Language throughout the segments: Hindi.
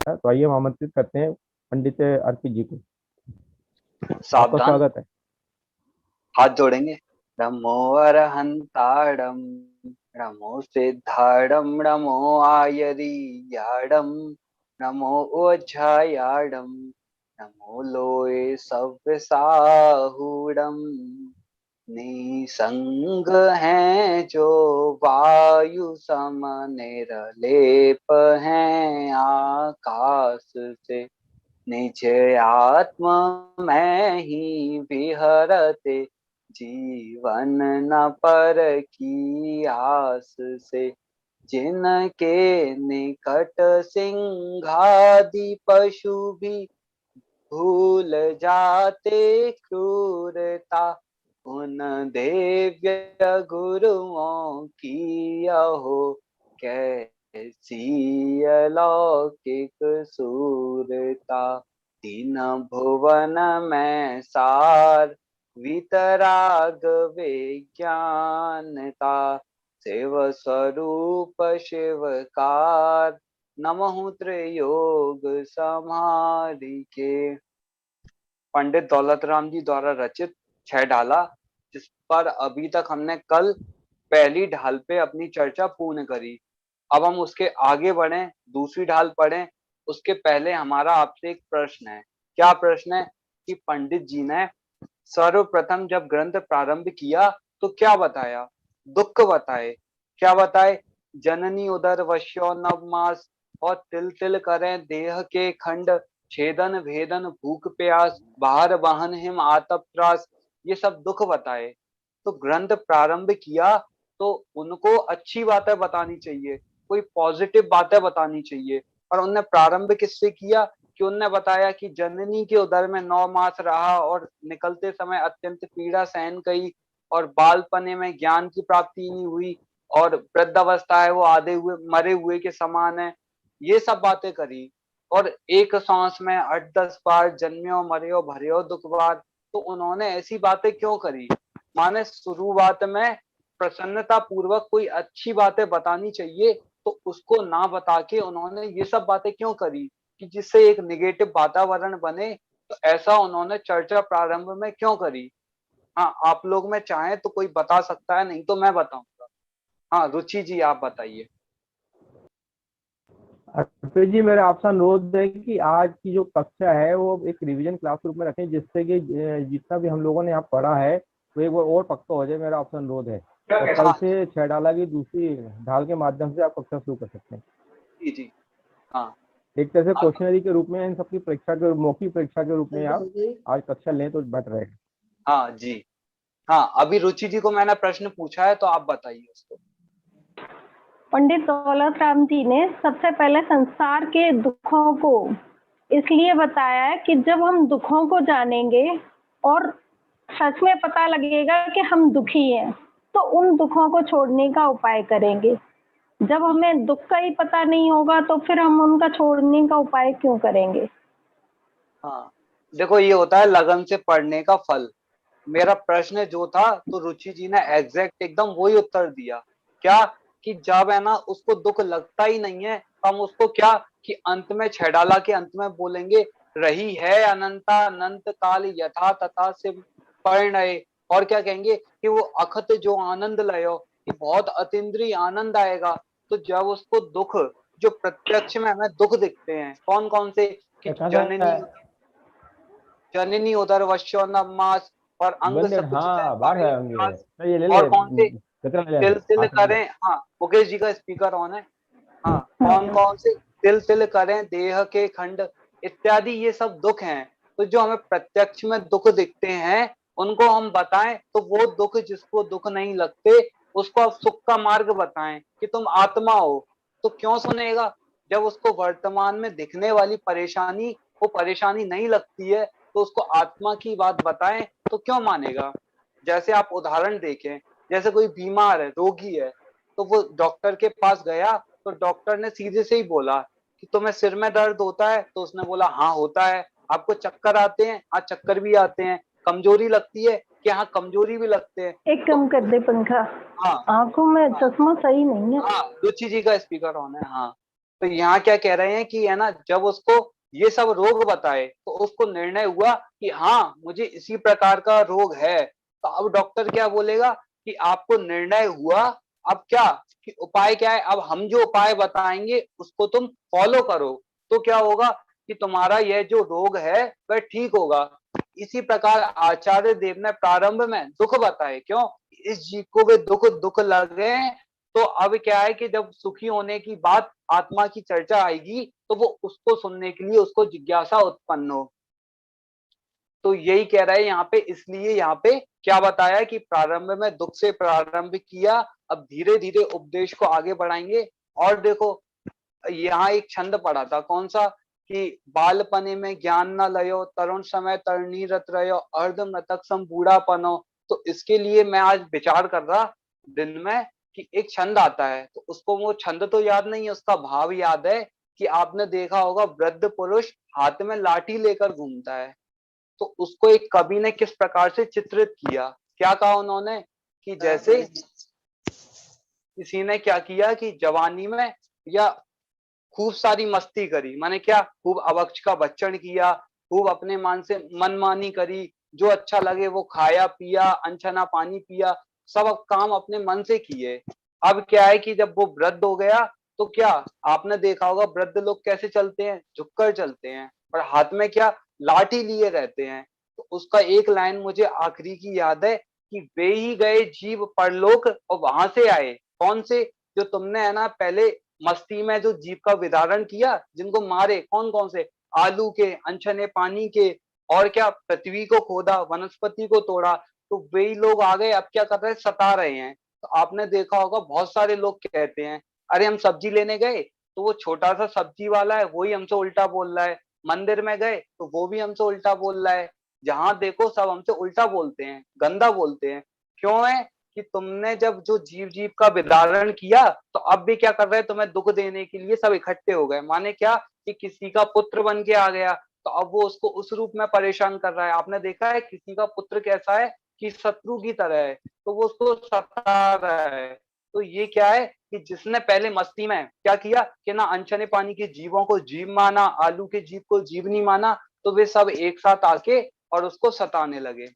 है। तो आइए हम आमंत्रित करते हैं पंडित अर्पित जी को। आपका सावधान। स्वागत है। हाथ जोड़ेंगे। नमो अरहंताड़म, नमो सिद्धाड़म, नमो आयरियाड़म, नमो ओझायाड़म, नमो लोए सव्यसाहूड़म। निसंग हैं जो वायु सम निरलेप हैं आकाश से, निज आत्मा में ही विहरते, जीवन न पर की आस से। जिनके निकट सिंहादि पशु भी भूल जाते क्रूरता, उन देव्य गुरुओं की अहो कैसी अलौकिक सूरता। तीन भुवन में सार वितराग विज्ञानता, शिव स्वरूप शिवकार, नमः त्रयोग समारिके। पंडित दौलत राम जी द्वारा रचित छह ढाला, जिस पर अभी तक हमने कल पहली ढाल पे अपनी चर्चा पूर्ण करी। अब हम उसके आगे बढ़े, दूसरी ढाल पढ़ें। उसके पहले हमारा आपसे एक प्रश्न है। क्या प्रश्न है? कि पंडित जी ने सर्वप्रथम जब ग्रंथ प्रारंभ किया तो क्या बताया? दुख बताए। क्या बताए? जननी उदर वश्यो नवमास, और तिल तिल करें देह के खंड, छेदन भेदन भूख प्यास, बाहर वाहन हिम आतप त्रास। ये सब दुख बताए। तो ग्रंथ प्रारंभ किया तो उनको अच्छी बातें बतानी चाहिए, कोई पॉजिटिव बातें बतानी चाहिए। और उनने प्रारंभ किससे किया? कि उनने बताया कि जननी के उदर में 9 मास रहा और निकलते समय अत्यंत पीड़ा सहन कई, और बालपने में ज्ञान की प्राप्ति नहीं हुई, और वृद्धावस्था है वो आधे हुए मरे हुए के समान है। ये सब बातें करी। और एक सांस में 8-10 बार जन्म्यो मर्यो भर्यो दुख बार। तो उन्होंने ऐसी बातें क्यों करी? माने शुरुआत में प्रसन्नता पूर्वक कोई अच्छी बातें बतानी चाहिए, तो उसको ना बता के उन्होंने ये सब बातें क्यों करी कि जिससे एक निगेटिव वातावरण बने? तो ऐसा उन्होंने चर्चा प्रारंभ में क्यों करी? हाँ, आप लोग में चाहें तो कोई बता सकता है, नहीं तो मैं बताऊंगा। हाँ, रुचि जी आप बताइए। अर्पित जी, मेरा आपसे अनुरोध है कि आज की जो कक्षा है वो एक रिवीजन क्लास रूप में रखें, जिससे कि जितना भी हम लोगों ने यहाँ पढ़ा है वो एक बार और पक्का हो जाए। मेरा आपसे अनुरोध है। और कल हाँ से छह डाला की दूसरी ढाल के माध्यम से आप कक्षा शुरू कर सकते हैं। जी जी। हाँ एक तरह से हाँ क्वेश्चनरी के रूप में इन सबकी परीक्षा के मौखिक परीक्षा के रूप में आप आज कक्षा लें तो बेटर रहेगा। हाँ जी। हाँ, अभी रुचि जी को मैंने प्रश्न पूछा है तो आप बताइए उसको। पंडित दौलत राम जी ने सबसे पहले संसार के दुखों को इसलिए बताया है कि जब हम दुखों को जानेंगे और सच में पता लगेगा कि हम दुखी हैं, तो उन दुखों को छोड़ने का उपाय करेंगे। जब हमें दुख का ही पता नहीं होगा तो फिर हम उनका छोड़ने का उपाय क्यों करेंगे? हाँ, देखो ये होता है लगन से पढ़ने का फल। मेरा प्रश्न जो था तो रुचि जी ने एग्जैक्ट एकदम वही उत्तर दिया। क्या? कि जब है ना उसको दुख लगता ही नहीं है तो हम उसको क्या, कि अंत में छेड़ाला के अंत में बोलेंगे, रही है अनंता अनंत काल यथा तथा से परिणय। और क्या कहेंगे? कि वो अखत जो आनंद लयो, कि बहुत अतीन्द्रिय आनंद आएगा। तो जब उसको दुख, जो प्रत्यक्ष में हमें दुख दिखते हैं कौन कौन से, कि जननी, जननी उदर वश्यो नवमास, और अंग बंदेड, सकुच है हाँ बाहर बाह्य होंगे विकास। तो ये ले और ले कौन से? कतरा ले ले तिल तिल हाथ ले ले। करें, हाँ मुकेश जी का स्पीकर ऑन है। हाँ, कौन हाँ, कौन से? तिल तिल करें देह के खंड इत्यादि, ये सब दुख हैं। तो जो हमें प्रत्यक्ष में दुख दिखते हैं उनको हम बताएं, तो वो दुख जिसको दुख नहीं लगते उसको आप सुख का मार्ग बताएं कि तुम आत्मा हो। तो क्यों सुनेगा? जब उसको वर्तमान में दिखने वाली परेशानी, वो परेशानी नहीं लगती है, तो उसको आत्मा की बात बताएं तो क्यों मानेगा? जैसे आप उदाहरण देखें, जैसे कोई बीमार है, रोगी है, तो वो डॉक्टर के पास गया, तो डॉक्टर ने सीधे से ही बोला कि तुम्हें सिर में दर्द होता है? तो उसने बोला हाँ होता है। आपको चक्कर आते हैं? हाँ चक्कर भी आते हैं। कमजोरी लगती है? कि हाँ कमजोरी भी लगते हैं। एक तो कम कर दे पंखा। हाँ आंखों में हाँ चश्मा सही नहीं है। हाँ, रुचि जी का स्पीकर ऑन है। हाँ तो यहाँ क्या कह रहे हैं कि है ना, जब उसको ये सब रोग बताए तो उसको निर्णय हुआ कि हाँ मुझे इसी प्रकार का रोग है। तो अब डॉक्टर क्या बोलेगा कि आपको निर्णय हुआ, अब क्या कि उपाय क्या है, अब हम जो उपाय बताएंगे उसको तुम फॉलो करो, तो क्या होगा कि तुम्हारा यह जो रोग है वह ठीक होगा। इसी प्रकार आचार्य देव ने प्रारंभ में दुख बताए, क्यों, इस जीव को वे दुख दुख लगे। तो अब क्या है कि जब सुखी होने की बात आत्मा की चर्चा आएगी तो वो उसको सुनने के लिए उसको जिज्ञासा उत्पन्न हो। तो यही कह रहा है यहाँ पे, इसलिए यहाँ पे क्या बताया कि प्रारंभ में दुख से प्रारंभ किया, अब धीरे धीरे उपदेश को आगे बढ़ाएंगे। और देखो यहाँ एक छंद पढ़ा था, कौन सा, कि बालपने में ज्ञान न लयो, तरुण समय तरणी रत रहो, अर्ध मृतक सम बूढ़ापनो। तो इसके लिए मैं आज विचार कर रहा दिन में कि एक छंद आता है, तो उसको, वो छंद तो याद नहीं है, उसका भाव याद है कि आपने देखा होगा वृद्ध पुरुष हाथ में लाठी लेकर घूमता है। तो उसको एक कवि ने किस प्रकार से चित्रित किया, क्या कहा उन्होंने कि जैसे किसी ने क्या किया कि जवानी में या खूब सारी मस्ती करी, माने क्या, खूब अवक्ष का भक्षण किया, खूब अपने मन से मनमानी करी, जो अच्छा लगे वो खाया पिया, अनछना पानी पिया, सब काम अपने मन से किए। अब क्या है कि जब वो वृद्ध हो गया तो क्या, आपने देखा होगा वृद्ध लोग कैसे चलते हैं, झुककर चलते हैं और हाथ में क्या, लाठी लिए रहते हैं। तो उसका एक लाइन मुझे आखिरी की याद है कि वे ही गए जीव परलोक और वहां से आए, कौन से, जो तुमने है ना पहले मस्ती में जो जीव का विदारण किया, जिनको मारे, कौन कौन से, आलू के, अनछने पानी के, और क्या, पृथ्वी को खोदा, वनस्पति को तोड़ा। तो वही लोग आ गए, अब क्या कर रहे हैं, सता रहे हैं। तो आपने देखा होगा बहुत सारे लोग कहते हैं, अरे हम सब्जी लेने गए तो वो छोटा सा सब्जी वाला है वही हमसे उल्टा बोल रहा है, मंदिर में गए तो वो भी हमसे उल्टा बोल रहा है, जहां देखो सब हमसे उल्टा बोलते हैं, गंदा बोलते हैं। क्यों है कि तुमने जब जो जीव जीव का विदारण किया तो अब भी क्या कर रहे हैं, तुम्हें दुख देने के लिए सब इकट्ठे हो गए। माने क्या कि किसी का पुत्र बन के आ गया तो अब वो उसको उस रूप में परेशान कर रहा है। आपने देखा है किसी का पुत्र कैसा है कि शत्रु की तरह है, तो वो उसको सता रहा है। तो ये क्या है कि जिसने पहले मस्ती में क्या किया कि ना अनछने पानी के जीवों को जीव माना, आलू के जीव को जीव नहीं माना, तो वे सब एक साथ आके और उसको सताने लगे।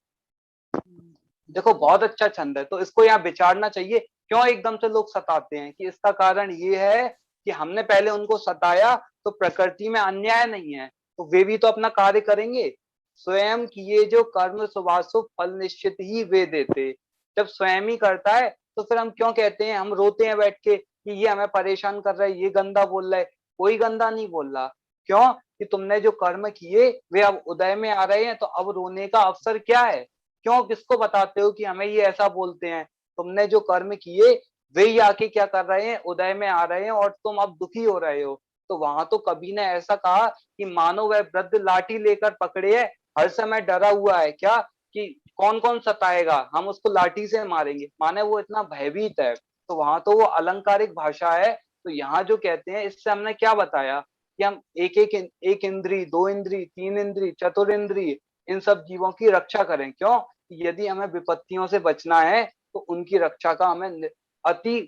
देखो बहुत अच्छा छंद है, तो इसको यहाँ विचारना चाहिए, क्यों एकदम से लोग सताते हैं, कि इसका कारण ये है कि हमने पहले उनको सताया। तो प्रकृति में अन्याय नहीं है तो वे भी तो अपना कार्य करेंगे, स्वयं किए जो कर्म शुभाशुभ फल निश्चित ही वे देते। जब स्वयं ही करता है तो फिर हम क्यों कहते हैं, हम रोते हैं बैठ के कि ये हमें परेशान कर रहा है, ये गंदा बोल रहा है। कोई गंदा नहीं बोल रहा, क्यों कि तुमने जो कर्म किए वे अब उदय में आ रहे हैं, तो अब रोने का अवसर क्या है। क्यों किसको बताते हो कि हमें ये ऐसा बोलते हैं, तुमने जो कर्म किए वे ही आके क्या कर रहे हैं, उदय में आ रहे हैं और तुम अब दुखी हो रहे हो। तो वहां तो कवि ने ऐसा कहा कि मानो वह वृद्ध लाठी लेकर पकड़े है, हर समय डरा हुआ है, क्या कि कौन कौन सताएगा, हम उसको लाठी से मारेंगे, माने वो इतना भयभीत है। तो वहां तो वो अलंकारिक भाषा है। तो यहाँ जो कहते हैं, इससे हमने क्या बताया कि हम एक इंद्री, दो इंद्री, तीन इंद्री, चतुर इंद्री, इन सब जीवों की रक्षा करें। क्यों, यदि हमें विपत्तियों से बचना है तो उनकी रक्षा का हमें अति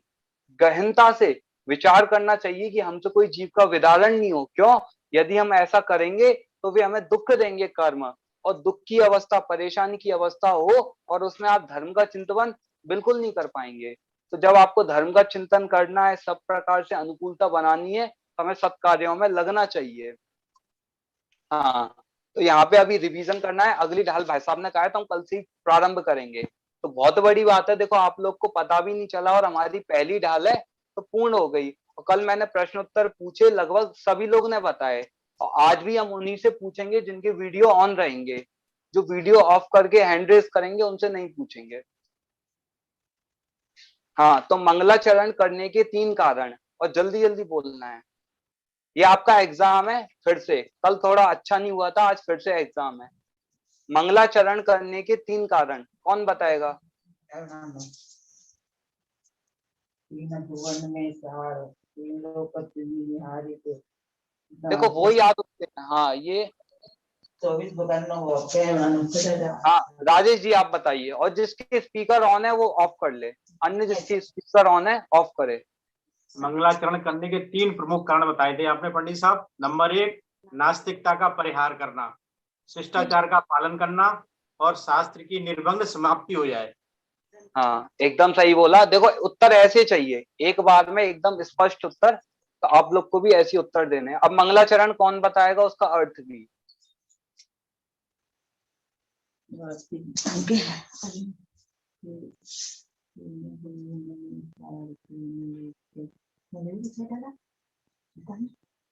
गहनता से विचार करना चाहिए कि हमसे कोई जीव का विदारण नहीं हो। क्यों, यदि हम ऐसा करेंगे तो वे हमें दुख देंगे कर्म, और दुख की अवस्था, परेशानी की अवस्था हो और उसमें आप धर्म का चिंतन बिल्कुल नहीं कर पाएंगे। तो जब आपको धर्म का चिंतन करना है, सब प्रकार से अनुकूलता बनानी है, तो हमें सत्कार्यों में लगना चाहिए। हाँ, तो यहाँ पे अभी रिवीजन करना है, अगली ढाल भाई साहब ने कहा है तो हम कल से ही प्रारंभ करेंगे। तो बहुत बड़ी बात है, देखो आप लोग को पता भी नहीं चला और हमारी पहली ढाल है तो पूर्ण हो गई। और कल मैंने प्रश्न उत्तर पूछे, लगभग सभी लोग ने बताए, और आज भी हम उन्हीं से पूछेंगे जिनके वीडियो ऑन रहेंगे। जो वीडियो ऑफ करके हैंड रेस करेंगे उनसे नहीं पूछेंगे। हाँ, तो मंगलाचरण करने के 3 कारण, और जल्दी जल्दी बोलना है। ये आपका एग्जाम है, फिर से कल थोड़ा अच्छा नहीं हुआ था, आज फिर से एग्जाम है। मंगलाचरण करने के 3 कारण कौन बताएगा। देखो वो याद होते हैं, हाँ ये 24 हाँ राजेश जी आप बताइए, और जिसके स्पीकर ऑन है वो ऑफ कर ले, अन्य जिसके स्पीकर ऑन है ऑफ करे। मंगलाचरण करने के 3 प्रमुख कारण बताए थे आपने पंडित साहब। नंबर 1, नास्तिकता का परिहार करना, शिष्टाचार का पालन करना और शास्त्र की निर्भंग समाप्ति हो जाए। हाँ, एकदम सही बोला। देखो उत्तर ऐसे चाहिए, एक बार में एकदम स्पष्ट उत्तर। तो आप लोग को भी ऐसे उत्तर देने हैं। अब मंगलाचरण कौन बताएगा, उसका अर्थ भी।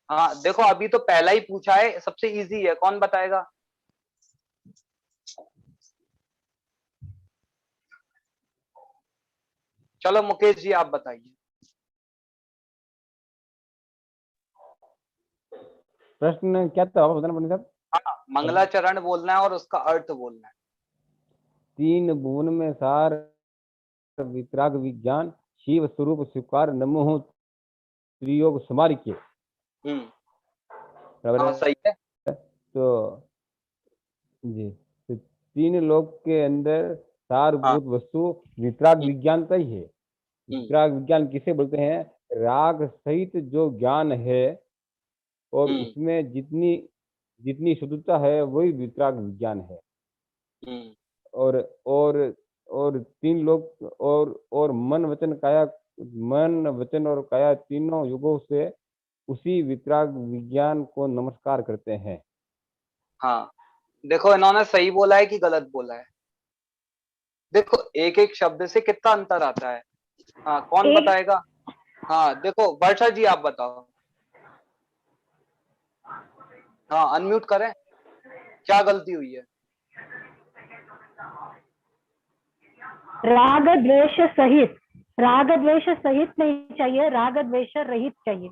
हाँ देखो, अभी तो पहला ही पूछा है, सबसे इजी है, कौन बताएगा? चलो मुकेश जी आप बताइए। प्रश्न क्या था बताना पंडित साहब? हाँ, मंगलाचरण बोलना है और उसका अर्थ बोलना है। 3 भुवन में सार वितराग विज्ञान शिव स्वरूप स्वीकार नमो त्रियोग समारिके। हाँ सही है। तो जी, तो 3 लोक के अंदर सारभूत वस्तु वितराग विज्ञान का ही है। वितराग विज्ञान किसे बोलते हैं? राग सहित जो ज्ञान है और उसमें जितनी शुद्धता है वही वितराग विज्ञान है। और 3 लोग और मन वचन और काया तीनों युगों से उसी वितराग विज्ञान को नमस्कार करते हैं। हाँ देखो, इन्होंने सही बोला है कि गलत बोला है? देखो एक एक शब्द से कितना अंतर आता है। हाँ कौन बताएगा? हाँ देखो वर्षा जी आप बताओ। हाँ अनम्यूट करें, क्या गलती हुई है? राग द्वेष सहित, राग द्वेष सहित नहीं चाहिए, राग द्वेष रहित चाहिए।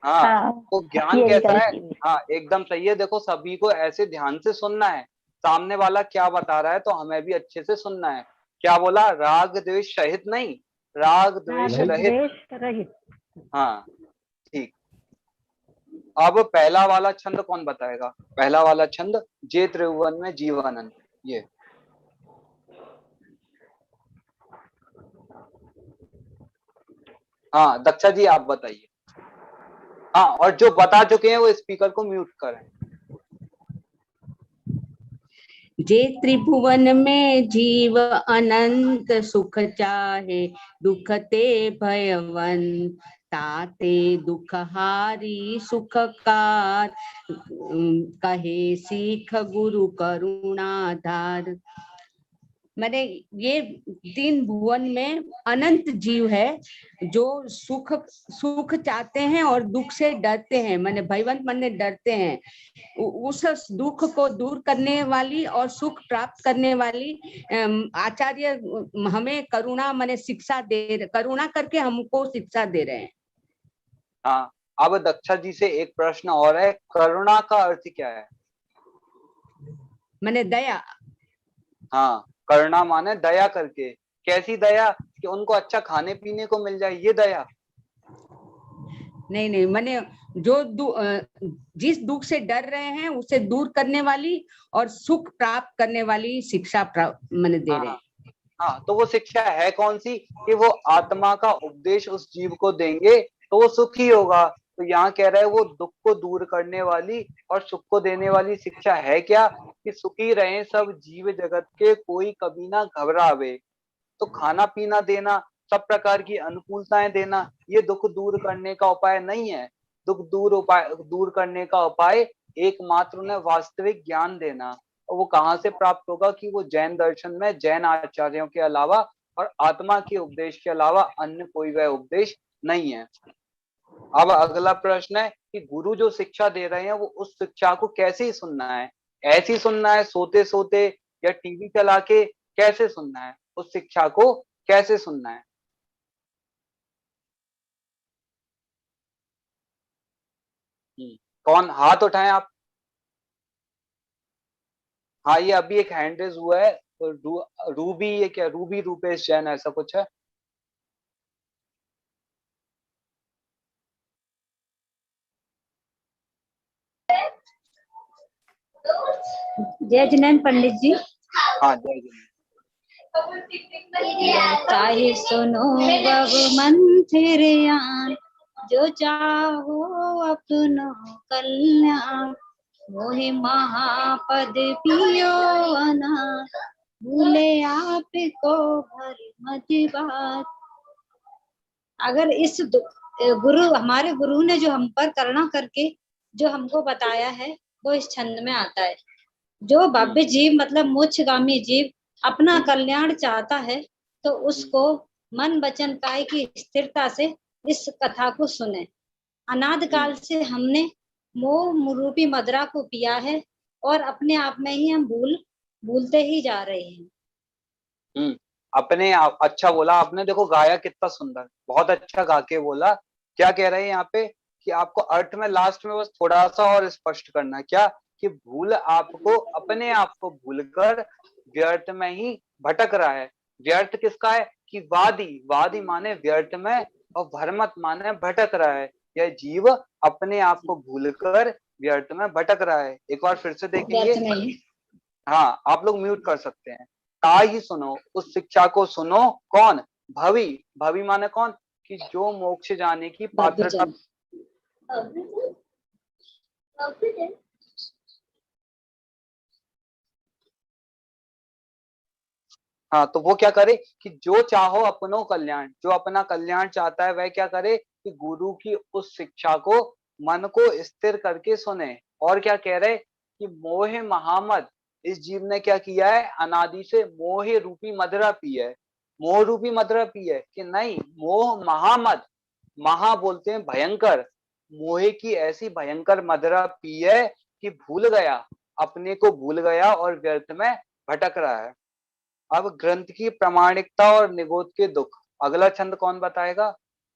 हाँ तो ज्ञान कैसा है? गलती। हाँ एकदम सही है। देखो सभी को ऐसे ध्यान से सुनना है, सामने वाला क्या बता रहा है तो हमें भी अच्छे से सुनना है। क्या बोला? राग द्वेष सहित नहीं, राग द्वेष रहित। हाँ ठीक। अब पहला वाला छंद कौन बताएगा? पहला वाला छंद, जे त्रिभुवन में जीवानंद, ये हाँ दक्षा जी आप बताइए। हाँ और जो बता चुके हैं वो स्पीकर को म्यूट करें। जे त्रिभुवन में जीव अनंत सुख चाहे, दुख ते भयवन ताते दुख हारी सुखकार, कहे सीख गुरु करुणाधार। मैंने ये 3 भुवन में अनंत जीव है जो सुख चाहते हैं और दुख से डरते हैं, मैंने भयवंत माने डरते हैं। उस दुख को दूर करने वाली और सुख प्राप्त करने वाली आचार्य हमें करुणा माने शिक्षा करुणा करके हमको शिक्षा दे रहे हैं। हाँ अब दक्षा जी से एक प्रश्न और है, करुणा का अर्थ क्या है? मैंने दया। हाँ करुणा माने दया करके। कैसी दया? कि उनको अच्छा खाने पीने को मिल जाए, ये दया? नहीं मैंने जो जिस दुख से डर रहे हैं उसे दूर करने वाली और सुख प्राप्त करने वाली शिक्षा मैंने दे रहे हैं। हाँ तो वो शिक्षा है कौन सी? कि वो आत्मा का उपदेश उस जीव को देंगे तो वो सुखी होगा। तो यहाँ कह रहा है वो दुख को दूर करने वाली और सुख को देने वाली शिक्षा है क्या? कि सुखी रहे सब जीव जगत के, कोई कभी ना घबरावे। तो खाना पीना देना, सब प्रकार की अनुकूलताएं देना, ये दुख दूर करने का उपाय नहीं है। दुख दूर करने का उपाय एकमात्र उन्हें वास्तविक ज्ञान देना। और वो कहाँ से प्राप्त होगा? कि वो जैन दर्शन में जैन आचार्यों के अलावा और आत्मा के उपदेश के अलावा अन्य कोई वह उपदेश नहीं है। अब अगला प्रश्न है कि गुरु जो शिक्षा दे रहे हैं वो उस शिक्षा को कैसे सुनना है? ऐसी सुनना है सोते सोते, या टीवी चला के? कैसे सुनना है उस शिक्षा को, कैसे सुनना है? कौन हाथ उठाएं आप? हाँ ये अभी एक हैंड रेज हुआ है। रूबी, ये क्या? रूबी रूपेश जैन ऐसा कुछ है। जय जिनेन पंडित जी। हाँ जय जिनेन। चाहे सुनो गव मंथिर यान, जो चाहो अपनो कल्याण, मोहि महापद पियो अनाथ, भूले आप को भरी मति बात। अगर इस गुरु, हमारे गुरु ने जो हम पर करुणा करके जो हमको बताया है, वो इस छंद में आता है। जो भव्य जीव मतलब मोक्षगामी जीव अपना कल्याण चाहता है, तो उसको मन वचन काय की स्थिरता से इस कथा को सुने। अनाद काल से हमने मोह रूपी मदिरा को पिया है और अपने आप में ही हम भूलते ही जा रहे हैं। अपने आप। अच्छा बोला आपने, देखो गाया कितना सुंदर, बहुत अच्छा गा के बोला। क्या कह रहे हैं यहाँ पे कि आपको अर्थ में लास्ट में बस थोड़ा सा और स्पष्ट करना है, क्या कि भूल आपको अपने आप को भूलकर व्यर्थ में ही भटक रहा है। व्यर्थ किसका है कि वादी माने व्यर्थ में, और भरमत माने भटक रहा है। यह जीव अपने आप को भूलकर व्यर्थ में भटक रहा है। एक बार फिर से देखेंगे। हाँ, आप लोग म्यूट कर सकते हैं। ता ही सुनो, उस शिक्षा को सुनो। कौन? भवी। भवी माने कौन? कि जो मोक्ष जाने की पात्रता। हाँ, तो वो क्या करे कि जो चाहो अपनो कल्याण, जो अपना कल्याण चाहता है वह क्या करे कि गुरु की उस शिक्षा को मन को स्थिर करके सुने। और क्या कह रहे कि मोह महामद, इस जीव ने क्या किया है, अनादि से मोह रूपी मदिरा पी है। मोह रूपी मदिरा पी है कि नहीं, मोह महामद, महा बोलते हैं भयंकर, मोह की ऐसी भयंकर मदिरा पी है कि भूल गया, अपने को भूल गया और व्यर्थ में भटक रहा है। अब ग्रंथ की प्रामाणिकता और निगोद के दुख, अगला छंद कौन बताएगा?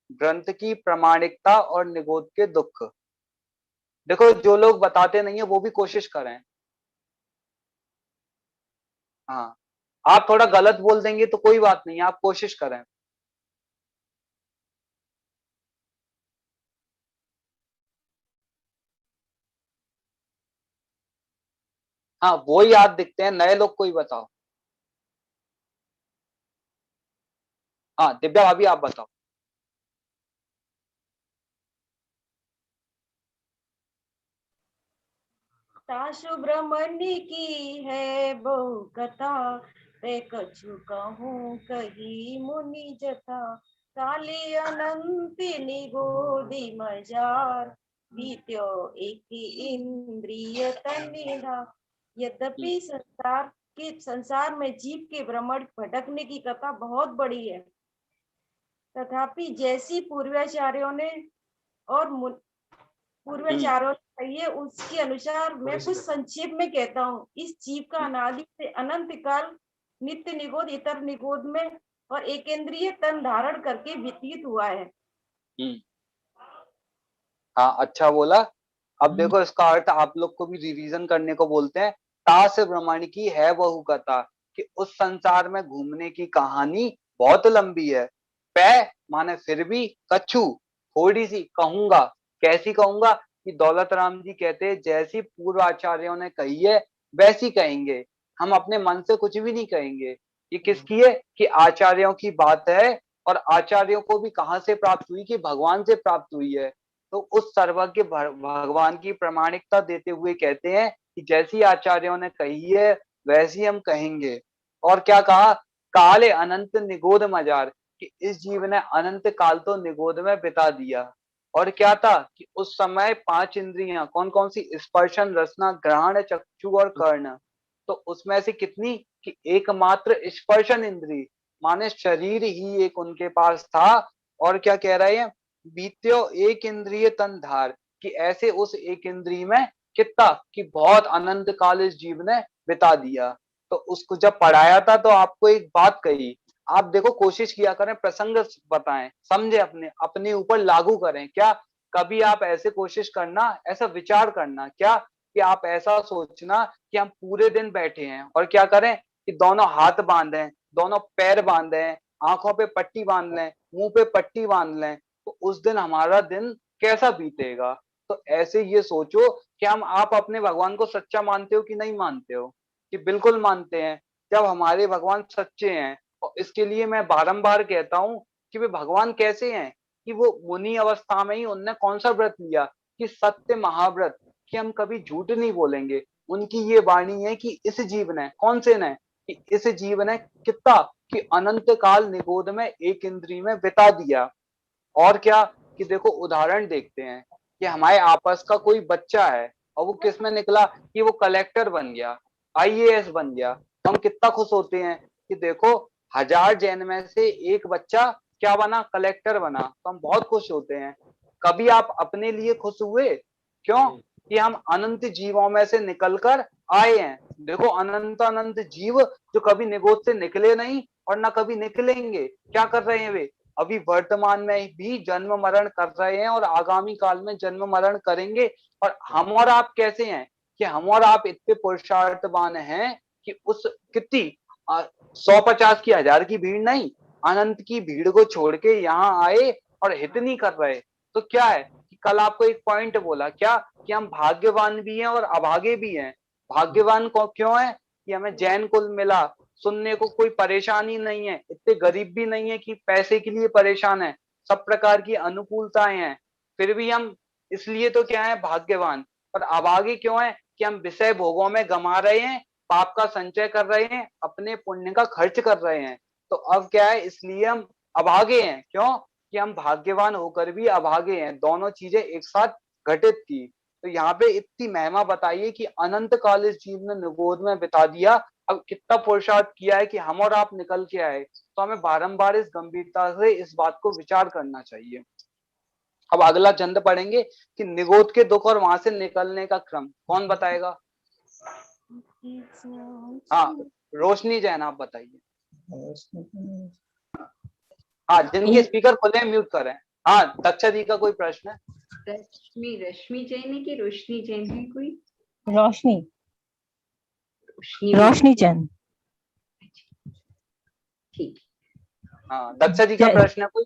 ग्रंथ की प्रामाणिकता और निगोद के दुख। देखो, जो लोग बताते नहीं है वो भी कोशिश करें। हाँ, आप थोड़ा गलत बोल देंगे तो कोई बात नहीं, आप कोशिश करें। हाँ, वो याद दिखते हैं, नए लोग कोई बताओ। हाँ, दिव्या भाभी आप बताओ। सुब्रमण्य की है बहु कथा, ते कछु कहूँ कही मुनि जथा, काली अनंती निगोदी मजार, बीत्यो एक इंद्रिय तनिधा। यद्यपि संसार में जीव के भ्रमण भटकने की कथा बहुत बड़ी है, तथापि जैसी पूर्वाचार्यों ने और पूर्वाचार्यों कहिए उसके अनुसार मैं कुछ संक्षेप में कहता हूँ। इस जीव का अनादि से अनंत काल नित्य निगोद इतर निगोद में और एकेंद्रीय तन धारण करके व्यतीत हुआ है। हाँ, अच्छा बोला। अब देखो, इसका अर्थ आप लोग को भी रिवीजन करने को बोलते हैं। ता से ब्रह्मांड की है बहु कथा, कि उस संसार में घूमने की कहानी बहुत लंबी है। पै माने फिर भी, कछु थोड़ी सी कहूंगा। कैसी कहूंगा? कि दौलत राम जी कहते हैं जैसी पूर्व आचार्यों ने कही है वैसी कहेंगे, हम अपने मन से कुछ भी नहीं कहेंगे। ये किसकी है? कि आचार्यों की बात है, और आचार्यों को भी कहाँ से प्राप्त हुई? कि भगवान से प्राप्त हुई है। तो उस सर्वज्ञ भगवान की प्रामाणिकता देते हुए कहते हैं कि जैसी आचार्यों ने कही है वैसी हम कहेंगे। और क्या कहा? काले अनंत निगोद मजार, कि इस जीव ने अनंत काल तो निगोद में बिता दिया। और क्या था कि उस समय 5 इंद्रियां कौन कौन सी? स्पर्शन, रसना, ग्रहण, चक्षु और कर्ण। तो उसमें से कितनी? कि एकमात्र स्पर्शन इंद्री, माने शरीर ही एक उनके पास था। और क्या कह रहे हैं? बीत्यो एक इंद्रिय तन धार, कि ऐसे उस एक इंद्रिय में कितना कि बहुत अनंत काल इस जीव ने बिता दिया। तो उसको जब पढ़ाया था तो आपको एक बात कही, आप देखो कोशिश किया करें, प्रसंग बताएं, समझे, अपने अपने ऊपर लागू करें। क्या कभी आप ऐसे कोशिश करना, ऐसा विचार करना, क्या कि आप ऐसा सोचना कि हम पूरे दिन बैठे हैं और क्या करें कि दोनों हाथ बांधें, दोनों पैर बांधें, आंखों पे पट्टी बांध लें, मुंह पे पट्टी बांध लें, तो उस दिन हमारा दिन कैसा बीतेगा। तो ऐसे ये सोचो कि आप अपने भगवान को सच्चा मानते हो कि नहीं मानते हो? कि बिल्कुल मानते हैं। जब हमारे भगवान सच्चे हैं, और इसके लिए मैं बारंबार कहता हूँ कि वे भगवान कैसे हैं, कि वो मुनि अवस्था में ही उनने कौन सा व्रत लिया कि सत्य महाव्रत, कि हम कभी झूठ नहीं बोलेंगे। उनकी ये वाणी है कि इस जीव ने, कौन से ने, कि इस जीव ने कितना, कि अनंत काल निगोद में एक इंद्री में बिता दिया। और क्या, कि देखो उदाहरण देखते हैं कि हमारे आपस का कोई बच्चा है और वो किस में निकला कि वो कलेक्टर बन गया, आईएएस बन गया, तो हम कितना खुश होते हैं कि देखो 1000 जैन में से एक बच्चा क्या बना, कलेक्टर बना, तो हम बहुत खुश होते हैं। कभी आप अपने लिए खुश हुए? क्यों? कि हम अनंत जीवों में से निकलकर आए हैं। देखो अनंत अनंत जीव जो कभी निगोद से निकले नहीं और ना कभी निकलेंगे, क्या कर रहे हैं वे? अभी वर्तमान में भी जन्म मरण कर रहे हैं और आगामी काल में जन्म मरण करेंगे। और हम और आप कैसे हैं कि हम और आप इतने पुरुषार्थवान हैं कि उस कितनी 150 की 1000 की भीड़ नहीं, अनंत की भीड़ को छोड़ के यहाँ आए और हित नहीं कर रहे। तो क्या है कि कल आपको एक पॉइंट बोला क्या, कि हम भाग्यवान भी हैं और अभागे भी हैं। भाग्यवान को क्यों है कि हमें जैन कुल मिला, सुनने को कोई परेशानी नहीं है, इतने गरीब भी नहीं है कि पैसे के लिए परेशान है, सब प्रकार की अनुकूलताएं हैं, फिर भी हम इसलिए तो क्या है भाग्यवान। पर अभागे क्यों है कि हम विषय भोगों में गमा रहे हैं, पाप का संचय कर रहे हैं, अपने पुण्य का खर्च कर रहे हैं। तो अब क्या है, इसलिए हम अभागे हैं। क्यों? कि हम भाग्यवान होकर भी अभागे हैं, दोनों चीजें एक साथ घटित की। तो यहाँ पे इतनी महिमा बताइए कि अनंत काल इस जीव ने निगोद में बिता दिया। अब कितना पुरुषार्थ किया है कि हम और आप निकल के आए, तो हमें बारंबार इस गंभीरता से इस बात को विचार करना चाहिए। अब अगला चंद पढ़ेंगे कि निगोद के दुख और वहां से निकलने का क्रम कौन बताएगा? हाँ, रोशनी जैन आप बताइए। हाँ, जिनके स्पीकर खुले हैं म्यूट करें। हाँ, दक्षा जी का कोई प्रश्न है? रश्मि जैन है कि रोशनी जैन है कोई? रोशनी जैन। ठीक। हाँ, दक्षा जी का प्रश्न है कोई?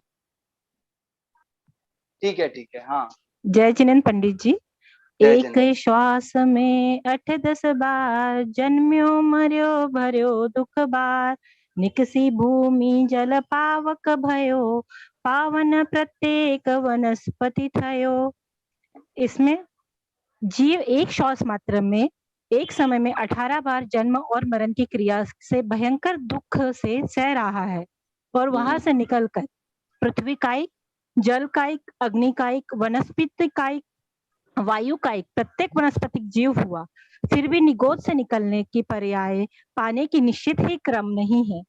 ठीक है। हाँ, जय जिनेन्द्र पंडित जी। जय एक जिनेन्द्र। श्वास में 8-10 बार जन्म्यो मर्यो भर्यो दुख बार, निकसी भूमि जल पावक भयो, पावन प्रत्येक वनस्पति थयो। इसमें जीव एक श्वास मात्र में एक समय में 18 बार जन्म और मरण की क्रिया से भयंकर दुख से सह रहा है, और वहां से निकलकर पृथ्वी कायिक, जल कायिक, अग्नि कायिक, वनस्पति कायिक, वायु कायिक प्रत्येक वनस्पतिक जीव हुआ। फिर भी निगोद से निकलने की पर्याय पाने की निश्चित ही क्रम नहीं है,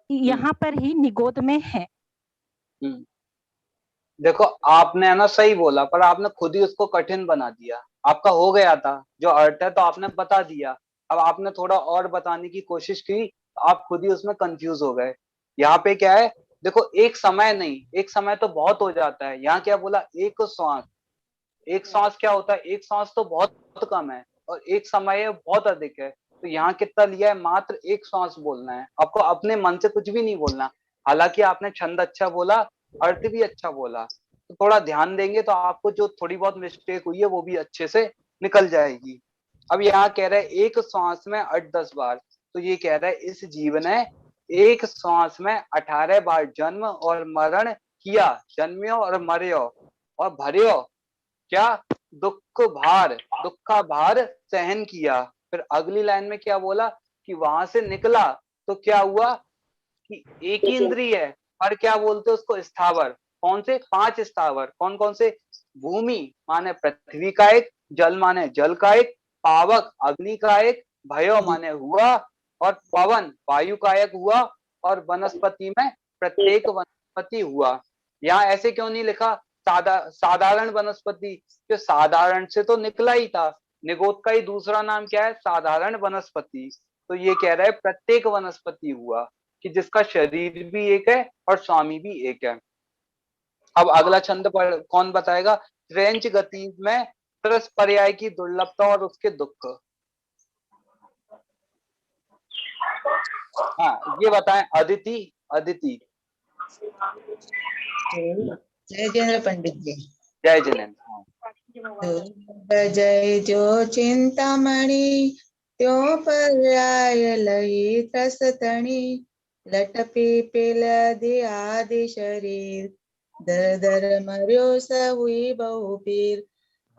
यहाँ पर ही निगोद में है। देखो आपने है ना सही बोला, पर आपने खुद ही उसको कठिन बना दिया। आपका हो गया था जो अर्थ है तो आपने बता दिया, अब आपने थोड़ा और बताने की कोशिश की तो आप खुद ही उसमें कंफ्यूज हो गए। यहाँ पे क्या है, देखो एक समय नहीं, एक समय तो बहुत हो जाता है। यहाँ क्या बोला, एक श्वास। एक सांस क्या होता है, एक सांस तो बहुत कम है और एक समय बहुत अधिक है। तो यहाँ कितना लिया है, मात्र एक सांस बोलना है आपको, अपने मन से कुछ भी नहीं बोलना। हालांकि आपने छंद अच्छा बोला, अर्थ भी अच्छा बोला, तो थोड़ा ध्यान देंगे तो आपको जो थोड़ी बहुत मिस्टेक हुई है वो भी अच्छे से निकल जाएगी। अब यहाँ कह रहा है एक सांस में 8-10 बार, तो ये कह रहा है इस जीव ने एक सांस में 18 बार जन्म और मरण किया, जन्म्यो और मर्यो और भर्यो क्या, दुख भार, दुख का भार सहन किया। फिर अगली लाइन में क्या बोला कि वहां से निकला तो क्या हुआ कि एक ही इंद्रिय है, पर क्या बोलते उसको, स्थावर। कौन से 5 स्थावर, कौन कौन से? भूमि माने पृथ्वी का एक, जल माने जल का एक, पावक अग्नि का एक, भयो माने हुआ, और पवन वायु का एक हुआ, और वनस्पति में प्रत्येक वनस्पति हुआ। यहाँ ऐसे क्यों नहीं लिखा साधारण वनस्पति? जो साधारण से तो निकला ही था, निगोद का ही दूसरा नाम क्या है, साधारण वनस्पति। तो ये कह रहा है प्रत्येक वनस्पति हुआ, कि जिसका शरीर भी एक है और स्वामी भी एक है। अब अगला छंद कौन बताएगा? फ्रेंच गति में त्रस पर्याय की दुर्लभता और उसके दुख। हाँ, ये बताएं अदिति। जय जिनेन्द्र पंडित जी। जय जिनेन्द्र। जय जो चिंतामणि त्यो पर्याय लई त्रस तणी, लट पीपिल आदि शरीर दर दर मर्यो स हुई बहु पीर।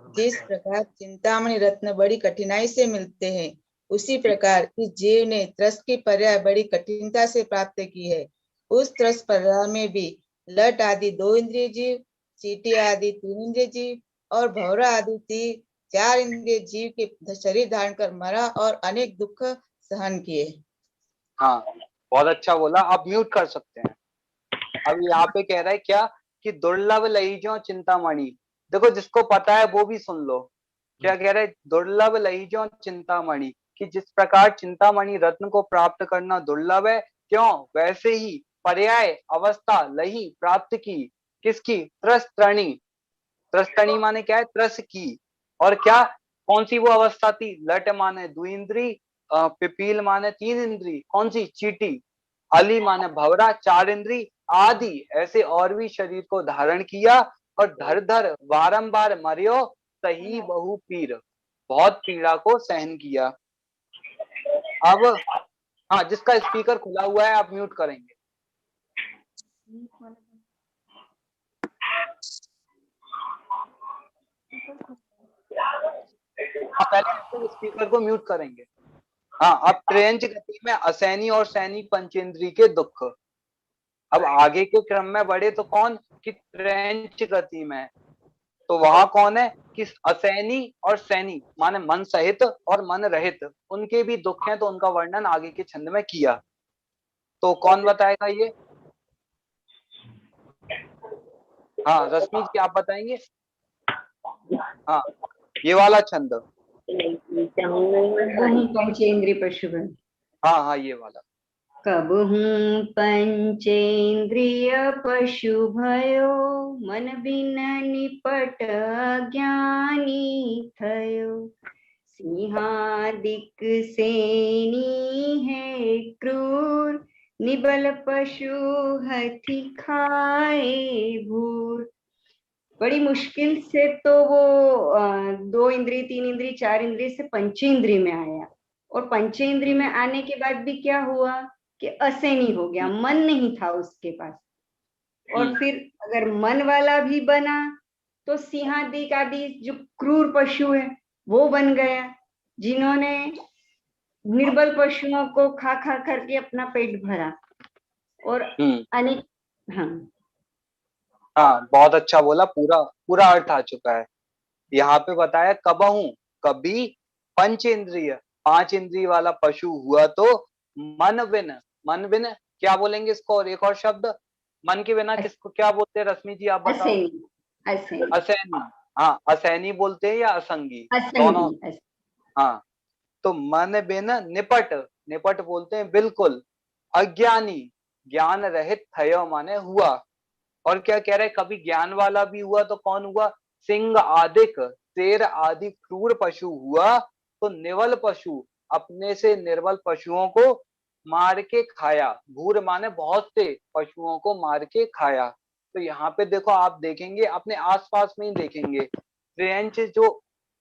जिस प्रकार चिंतामणि रत्न बड़ी कठिनाई से मिलते हैं, उसी प्रकार इस जीव ने त्रस्त की पर्याय बड़ी कठिनता से प्राप्त की है। उस त्रस्त पर्याय में भी लट आदि 2 इंद्रिय जीव, चीटी आदि 3 इंद्रिय जीव और भौरा आदि 4 इंद्रिय जीव के शरीर धारण कर मरा और अनेक दुख सहन किए। हाँ, बहुत अच्छा बोला। आप म्यूट कर सकते हैं। अब यहाँ पे कह रहा है क्या कि दुर्लभ लहिजो चिंतामणि। देखो, जिसको पता है वो भी सुन लो। क्या कह रहे? दुर्लभ लहिजो चिंतामणि, कि जिस प्रकार चिंतामणि रत्न को प्राप्त करना दुर्लभ है, क्यों वैसे ही पर्याय अवस्था लही प्राप्त की, किसकी? त्रस्तणी। त्रस्तणी माने क्या है? त्रस की। और क्या, कौन सी वो अवस्था थी? लट माने द्विइंद्री, पिपील माने 3 इंद्री, कौन सी? चीटी। अली माने भवरा, 4 इंद्री आदि ऐसे और भी शरीर को धारण किया और धर धर बारंबार मर्यो सही बहु पीर, बहुत पीड़ा को सहन किया। अब हाँ, जिसका स्पीकर खुला हुआ है आप म्यूट करेंगे। पहले स्पीकर को म्यूट करेंगे। हाँ, अब ट्रेंच गति में असैनी और सैनी पंचेंद्री के दुख। अब आगे के क्रम में बढ़े तो कौन? कि ट्रेंच गति में, तो वहां कौन है? कि असैनी और सैनी माने मन सहित और मन रहित, उनके भी दुख हैं, तो उनका वर्णन आगे के छंद में किया। तो कौन बताएगा ये? हाँ, रश्मि जी आप बताएंगे। हाँ, ये वाला छंद। पंचेंद्रिय पशु। हाँ हाँ, ये वाला। कबहूं पंचेंद्रिय पशु भयो, मन बिन निपट ज्ञानी थयो। सिंहादिक सेनी है क्रूर, निबल पशु हथि खाए भूर। बड़ी मुश्किल से तो वो 2 इंद्री 3 इंद्री 4 इंद्री से पंचेंद्री में आया, और पंचेंद्री में आने के बाद भी क्या हुआ कि असैनी हो गया, मन नहीं था उसके पास। और फिर अगर मन वाला भी बना तो सिंहादिक आदि जो क्रूर पशु है वो बन गया, जिन्होंने निर्बल पशुओं को खा खा करके अपना पेट भरा और अनेक। हाँ, बहुत अच्छा बोला। पूरा पूरा अर्थ आ चुका है। यहाँ पे बताया कबहू, कभी, पंच इंद्रिय 5 इंद्रिय वाला पशु हुआ तो मन बिन। मन बिन क्या बोलेंगे इसको? और एक और शब्द मन के बिना किसको क्या बोलते हैं? रश्मि जी आप बताओ। असैनी। हाँ, असैनी बोलते हैं या असंगी? दोनों। हाँ, तो मन बिन निपट, निपट बोलते हैं बिल्कुल। अज्ञानी, ज्ञान रहित थयो माने हुआ। और क्या कह रहे? कभी ज्ञान वाला भी हुआ तो कौन हुआ? सिंह आदिक, शेर आदि क्रूर पशु हुआ तो निवल पशु, अपने से निर्बल पशुओं को मार के खाया। भूर माने बहुत से पशुओं को मार के खाया। तो यहाँ पे देखो, आप देखेंगे अपने आसपास में ही देखेंगे, ट्रेंच जो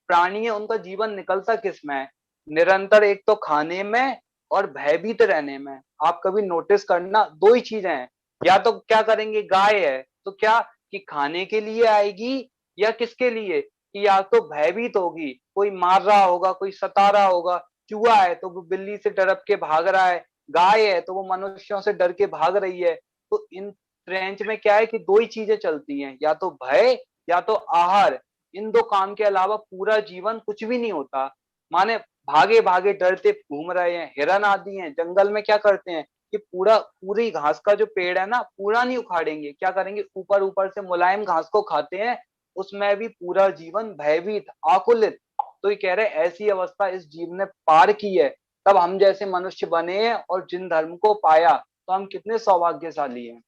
प्राणी है उनका जीवन निकलता किस में है? निरंतर एक तो खाने में और भयभीत रहने में। आप कभी नोटिस करना, 2 ही चीजें हैं। या तो क्या करेंगे, गाय है तो क्या कि खाने के लिए आएगी, या किसके लिए? कि या तो भयभीत होगी, कोई मार रहा होगा, कोई सता रहा होगा। चूहा है तो वो बिल्ली से डरप के भाग रहा है, गाय है तो वो मनुष्यों से डर के भाग रही है। तो इन ट्रेंच में क्या है कि 2 ही चीजें चलती हैं, या तो भय या तो आहार। इन 2 काम के अलावा पूरा जीवन कुछ भी नहीं होता। माने भागे भागे डरते घूम रहे हैं। हिरन आदि हैं, जंगल में क्या करते हैं कि पूरी घास का जो पेड़ है ना, पूरा नहीं उखाड़ेंगे, क्या करेंगे, ऊपर ऊपर से मुलायम घास को खाते हैं। उसमें भी पूरा जीवन भयभीत, आकुलित। तो ये कह रहे ऐसी अवस्था इस जीव ने पार की है, तब हम जैसे मनुष्य बने हैं और जिन धर्म को पाया, तो हम कितने सौभाग्यशाली हैं।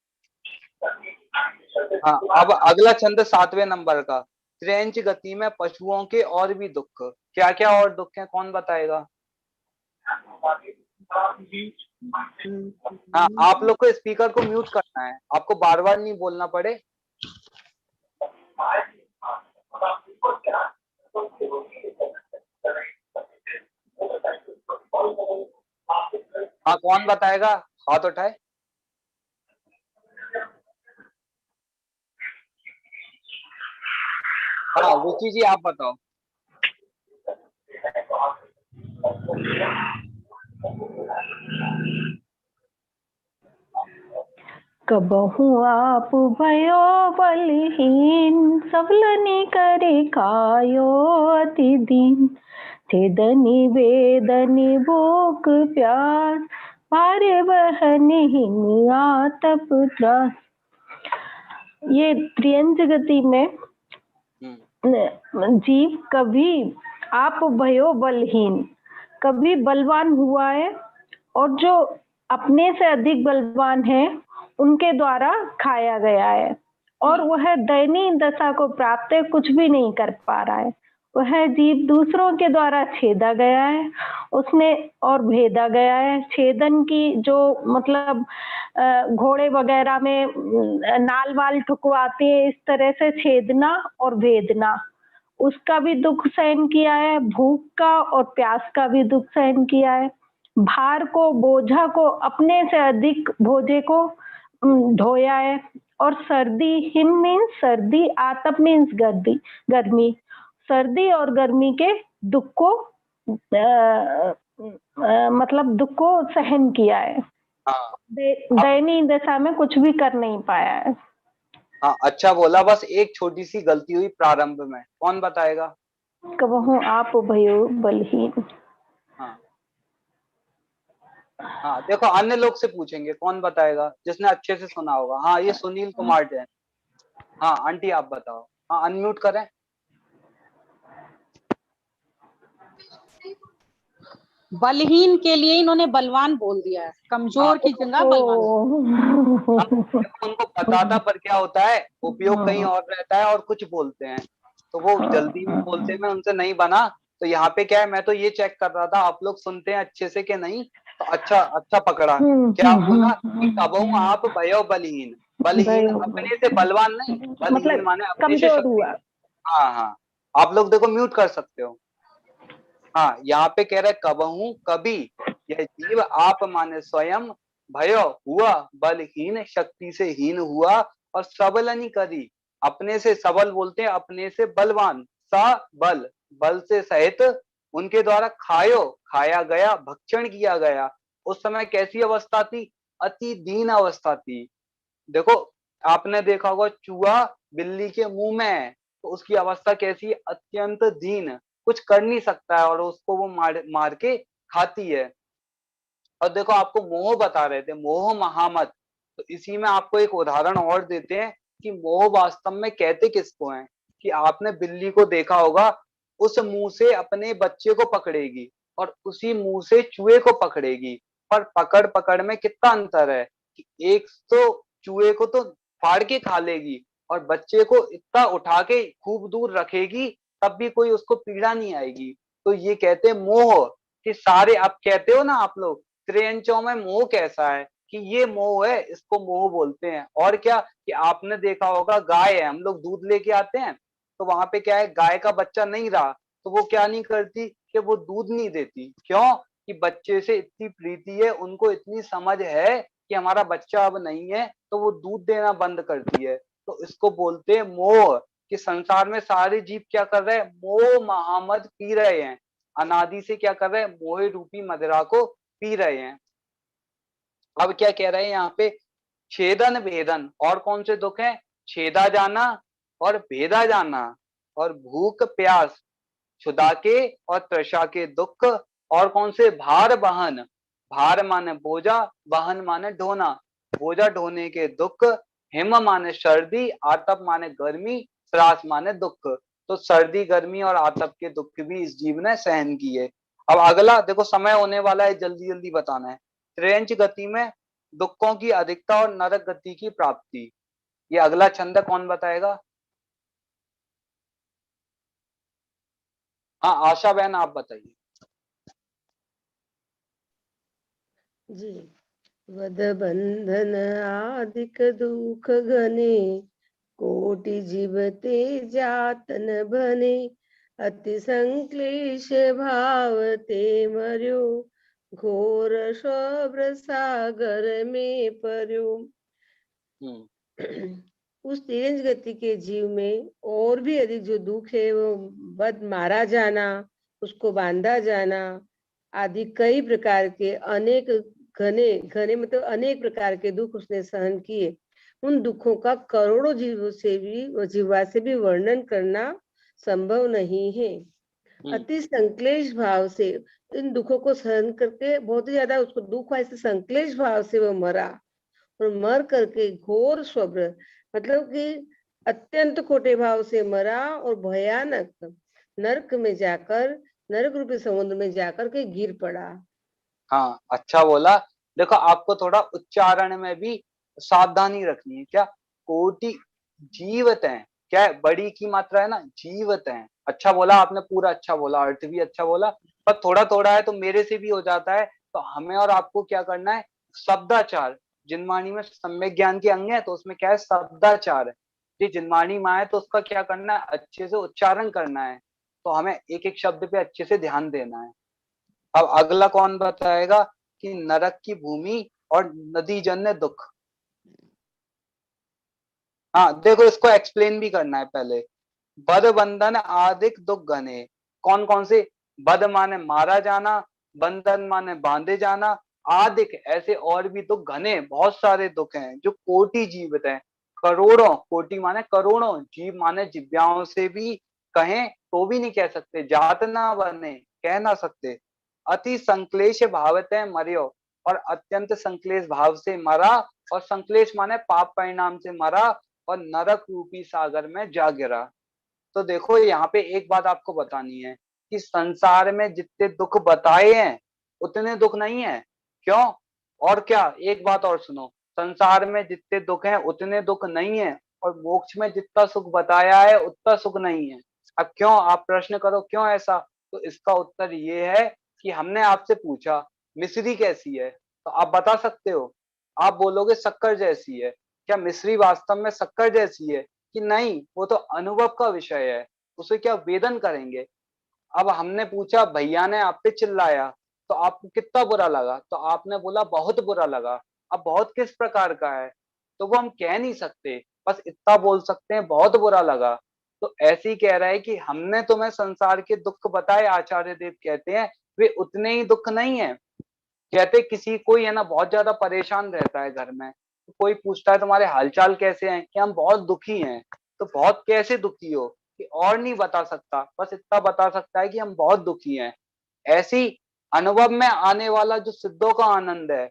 हाँ, अब अगला छंद 7वें नंबर का। ट्रेंच गति में पशुओं के और भी दुख। क्या क्या और दुख हैं, कौन बताएगा? हाँ, आप लोग को स्पीकर को म्यूट करना है, आपको बार बार नहीं बोलना पड़े। हाँ, कौन बताएगा? हाथ उठाए। हाँ रुचि जी आप बताओ। कबहु आप भयो बलहीन, सबलनि करे कायो अति दीन। छेदनि वेदनि भूख प्यास, पारे बहनि हिन आतप त्रास। ये त्रियंज गति में जीव कभी आप भयो बलहीन, कभी बलवान हुआ है, और जो अपने से अधिक बलवान है उनके द्वारा खाया गया है, और वह दयनीय दशा को प्राप्त है, कुछ भी नहीं कर पा रहा है। वह जीव दूसरों के द्वारा छेदा गया है उसने और भेदा गया है। छेदन की जो मतलब घोड़े वगैरह में नाल वाल ठुकवाते हैं, इस तरह से छेदना और भेदना। उसका भी दुख सहन किया है, भूख का और प्यास का भी दुख सहन किया है। भार को, बोझा को, अपने से अधिक बोझे को ढोया है। और सर्दी, हिम मीन्स सर्दी, आतप मीन्स गर्मी। सर्दी और गर्मी के दुख को मतलब दुख को सहन किया है। हाँ दयनीय दशा में कुछ भी कर नहीं पाया है। हाँ अच्छा बोला, बस एक छोटी सी गलती हुई प्रारंभ में, कौन बताएगा? कबहु आप भयो बलहीन। हाँ हाँ देखो अन्य लोग से पूछेंगे कौन बताएगा, जिसने अच्छे से सुना होगा। हाँ ये सुनील कुमार जैन। हाँ आंटी आप बताओ। हाँ अनम्यूट करें। बलहीन के लिए इन्होंने बलवान बोल दिया है, कमजोर की जगह बलवान। उनको पता था, पर क्या होता है उपयोग कहीं और रहता है और कुछ बोलते हैं, तो वो जल्दी में बोलते में उनसे नहीं बना। तो यहाँ पे क्या है, मैं तो ये चेक कर रहा था आप लोग सुनते हैं अच्छे से कि नहीं। तो अच्छा पकड़ा। क्या बोला कि कबहु आप भयो बलहीन। बलहीन अपने से बलवान नहीं, बलहीन मतलब माने अपने से कमजोर हुआ। हाँ हाँ आप लोग देखो म्यूट कर सकते हो। हाँ यहाँ पे कह रहे कबहु कभी, यह जीव आप माने स्वयं, भयो हुआ बलहीन, शक्ति से हीन हुआ, और सबलनी करी, अपने से सबल बोलते हैं, अपने से बलवान, सा बल, बल से सहित उनके द्वारा खायो, खाया गया, भक्षण किया गया। उस समय कैसी अवस्था थी? अति दीन अवस्था थी। देखो आपने देखा होगा चूहा बिल्ली के मुंह में है, तो उसकी अवस्था कैसी है? अत्यंत दीन, कुछ कर नहीं सकता है, और उसको वो मार के खाती है। और देखो आपको मोह बता रहे थे, मोह महामत। तो इसी में आपको एक उदाहरण और देते हैं कि मोह वास्तव में कहते किसको हैं। कि आपने बिल्ली को देखा होगा, उस मुंह से अपने बच्चे को पकड़ेगी और उसी मुंह से चूहे को पकड़ेगी, पर पकड़ पकड़ में कितना अंतर है कि एक तो चूहे को तो फाड़ के खा लेगी और बच्चे को इतना उठा के खूब दूर रखेगी, तब भी कोई उसको पीड़ा नहीं आएगी। तो ये कहते हैं मोह। कि सारे आप कहते हो ना आप लोग त्रियंचों में मोह कैसा है, कि ये मोह है, इसको मोह बोलते हैं। और क्या कि आपने देखा होगा गाय है, हम लोग दूध लेके आते हैं, तो वहां पे क्या है, गाय का बच्चा नहीं रहा तो वो क्या नहीं करती कि वो दूध नहीं देती। क्यों? कि बच्चे से इतनी प्रीति है, उनको इतनी समझ है कि हमारा बच्चा अब नहीं है, तो वो दूध देना बंद करती है। तो इसको बोलते हैं मोह। कि संसार में सारे जीव क्या कर रहे हैं? मोह महामद पी रहे हैं, अनादि से क्या कर रहे हैं? मोह रूपी मदिरा को पी रहे हैं। अब क्या कह रहे हैं यहाँ पे? छेदन भेदन, और कौन से दुख हैं? छेदा जाना और भेदा जाना, और भूख प्यास, क्षुधा के और तृषा के दुख, और कौन से? भार बहन, भार माने बोझा, बहन माने ढोना, बोझा ढोने के दुख, हिम माने सर्दी, आतप माने गर्मी, त्रास माने दुख। तो सर्दी गर्मी और आतप के दुख भी इस जीव ने सहन किए। अब अगला देखो, समय होने वाला है, जल्दी जल्दी बताना है। त्रेंच गति में दुखों की अधिकता और नरक गति की प्राप्ति, ये अगला छंद कौन बताएगा? हाँ आशा बहन आप बताइए। जी। वध बंधन आदिक दुख घने, कोटि जीवते जातन बने, अति संक्लेश भावते मर्यो, घोर शोभ्र सागर में पर्यो। उस तिरंज गति के जीव में और भी अधिक जो दुख है वो बद मारा जाना, उसको बांधा जाना आदि कई प्रकार के अनेक घने घने मतलब अनेक प्रकार के दुख उसने सहन किए। उन दुखों का करोड़ों जीवा से भी वर्णन करना संभव नहीं है। अति संक्लेश भाव से इन दुखों को सहन करके बहुत ही ज्यादा उसको दुख हुआ, ऐसे संक्लेश भाव से वो मरा और मर करके घोर स्वब्र मतलब कि अत्यंत खोटे भाव से मरा और भयानक नरक में जाकर, नरक रूपी समुद्र में जाकर के गिर पड़ा। हाँ, अच्छा बोला। देखो, आपको थोड़ा उच्चारण में भी सावधानी रखनी है। क्या कोटि जीवत है, क्या है? बड़ी की मात्रा है ना, जीवत है। अच्छा बोला आपने, पूरा अच्छा बोला, अर्थ भी अच्छा बोला, पर थोड़ा थोड़ा है तो मेरे से भी हो जाता है। तो हमें और आपको क्या करना है, शब्दाचार। जिनवाणी में सम्यक ज्ञान के अंग है, तो उसमें क्या है, शब्दाचार है। ये जिनवाणी में है तो उसका क्या करना है, अच्छे से उच्चारण करना है। तो हमें एक एक शब्द पे अच्छे से ध्यान देना है। अब अगला कौन बताएगा कि नरक की भूमि और नदी जन्य दुख। हाँ देखो, इसको एक्सप्लेन भी करना है पहले। बद बंधन आदिक दुख घने, कौन कौन से? बद माने मारा जाना, बंधन माने बांधे जाना, आदिक ऐसे और भी दुख घने, बहुत सारे दुख हैं जो कोटि जीवित हैं। करोड़ों, कोटि माने करोड़ों, जीव माने जिव्याओं से भी कहें तो भी नहीं कह सकते, जात ना बने, कह ना सकते। अति संक्लेश भावते मर्यो, और अत्यंत संक्लेश भाव से मरा, और संक्लेश माने पाप परिणाम से मरा, और नरक रूपी सागर में जा गिरा। तो देखो, यहाँ पे एक बात आपको बतानी है कि संसार में जितने दुख बताए हैं उतने दुख नहीं है। क्यों? और क्या, एक बात और सुनो, संसार में जितने दुख हैं उतने दुख नहीं है, और मोक्ष में जितना सुख बताया है उतना सुख नहीं है। अब क्यों, आप प्रश्न करो क्यों ऐसा? तो इसका उत्तर ये है कि हमने आपसे पूछा मिश्री कैसी है, तो आप बता सकते हो, आप बोलोगे शक्कर जैसी है। क्या मिश्री वास्तव में शक्कर जैसी है कि नहीं? वो तो अनुभव का विषय है, उसे क्या वेदन करेंगे। अब हमने पूछा, भैया ने आप पे चिल्लाया तो आपको कितना बुरा लगा, तो आपने बोला बहुत बुरा लगा। अब बहुत किस प्रकार का है, तो वो हम कह नहीं सकते, बस इतना बोल सकते हैं बहुत बुरा लगा। तो ऐसे ही कह रहा है कि हमने तुम्हें संसार के दुख बताए, आचार्य देव कहते हैं वे उतने ही दुख नहीं है। कहते किसी कोई है ना बहुत ज्यादा परेशान रहता है घर में, तो कोई पूछता है तुम्हारे हालचाल कैसे हैं, कि हम बहुत दुखी हैं। तो बहुत कैसे दुखी हो, कि और नहीं बता सकता, बस इतना बता सकता है कि हम बहुत दुखी हैं। ऐसी अनुभव में आने वाला जो सिद्धों का आनंद है,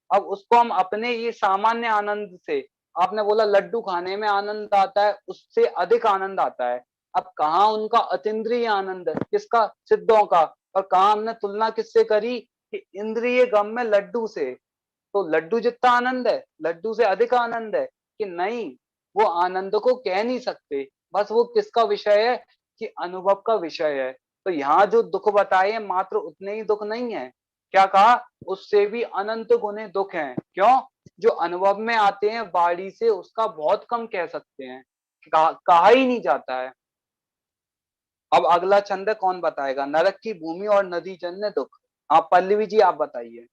अब उसको हम अपने ये सामान्य आनंद से, आपने बोला लड्डू खाने में आनंद आता है, उससे अधिक आनंद आता है। अब कहाँ उनका अतीन्द्रिय आनंद है, किसका? सिद्धों का। और कहाँ हमने तुलना किससे करी, कि इंद्रिय गम में लड्डू से। तो लड्डू जितना आनंद है, लड्डू से अधिक आनंद है कि नहीं? वो आनंद को कह नहीं सकते, बस वो किसका विषय है, कि अनुभव का विषय है। तो यहाँ जो दुख बताए हैं मात्र उतने ही दुख नहीं है, क्या कहा, उससे भी अनंत गुने दुख हैं। क्यों? जो अनुभव में आते हैं वाणी से उसका बहुत कम कह सकते हैं, कहा ही नहीं जाता है। अब अगला छंद है, कौन बताएगा? नरक की भूमि और नदी जन्य दुख। आप पल्लवी जी आप बताइए।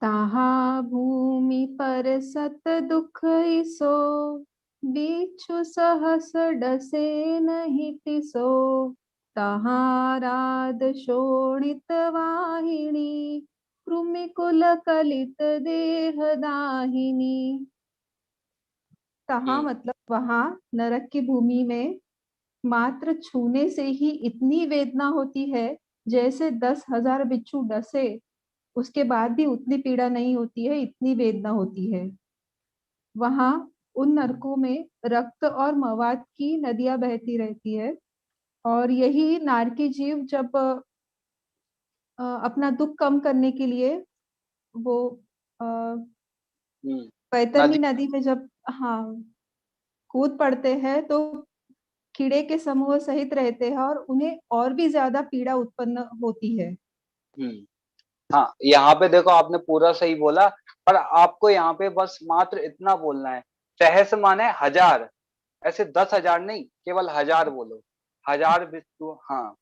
ताहा भूमि पर सत दुख इसो, बिच्छू सहस डसे नहीं तिसो। तहाँ राध शोणित वाहिनी, कृमि कुल कलित देह दाहिनी। तहाँ मतलब वहां नरक की भूमि में मात्र छूने से ही इतनी वेदना होती है, जैसे 10,000 बिच्छू डसे उसके बाद भी उतनी पीड़ा नहीं होती है, इतनी वेदना होती है। वहां उन नरकों में रक्त और मवाद की नदियां बहती रहती है, और यही नारकी जीव जब अपना दुख कम करने के लिए वो बैतरणी नदी में जब कूद पड़ते हैं तो कीड़े के समूह सहित रहते हैं और उन्हें और भी ज्यादा पीड़ा उत्पन्न होती है। हाँ, यहाँ पे देखो आपने पूरा सही बोला, पर आपको यहाँ पे बस मात्र इतना बोलना है, सहस माने हजार, ऐसे 10,000 नहीं, केवल 1000 बोलो, 1000 बिच्छू। हाँ,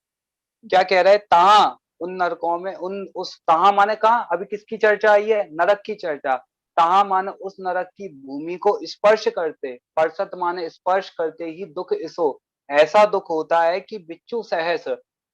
क्या कह रहे हैं, तहाँ उन नरकों में, उन उस तहाँ माने कहा, अभी किसकी चर्चा आई है? नरक की चर्चा। तहाँ माने उस नरक की भूमि को स्पर्श करते, स्पर्शत माने स्पर्श करते ही दुख इसो, ऐसा दुख होता है कि बिच्छू सहस,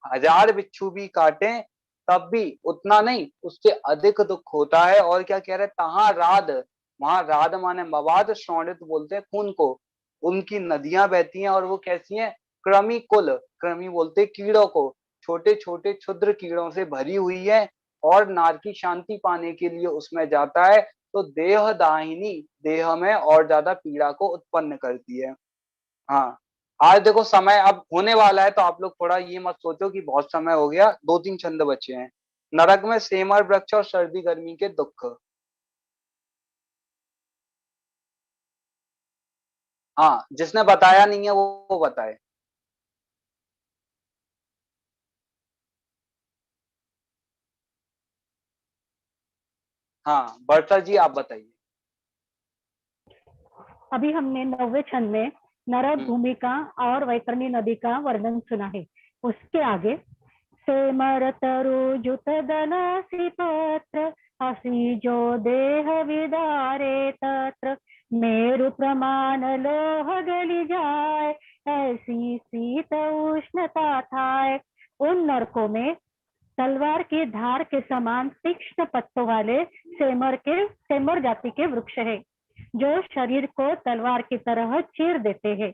1000 बिच्छू भी काटे तब भी उतना नहीं, उससे अधिक दुख होता है। और क्या कह रहे, तहाँ राध, वहां राध माने मवाद, श्रोणित बोलते हैं खून को, उनकी नदियां बहती हैं और वो कैसी हैं, कृमि कुल, कृमि बोलते कीड़ों को, छोटे छोटे क्षुद्र कीड़ों से भरी हुई है। और नार की शांति पाने के लिए उसमें जाता है तो देह दाहिनी, देह में और ज्यादा पीड़ा को उत्पन्न करती है। हाँ, आज देखो समय अब होने वाला है, तो आप लोग थोड़ा ये मत सोचो कि बहुत समय हो गया, 2-3 छंद बचे हैं। नरक में सेमर वृक्ष और सर्दी गर्मी के दुख। हाँ, जिसने बताया नहीं है वो बताए। हाँ, वर्षा जी आप बताइए। अभी हमने 9वें छंद में नरक भूमि का और वैतरणी नदी का वर्णन सुना है। उसके आगे सेमर तरु जुत दलसी पत्र, हसी जो देह विदारे तत्र, मेरु प्रमाण लोह गली जाए, ऐसी शीत उष्णता थाए। उन नरकों में तलवार की धार के समान तीक्ष्ण पत्तों वाले सेमर जाति के वृक्ष है, जो शरीर को तलवार की तरह चीर देते हैं,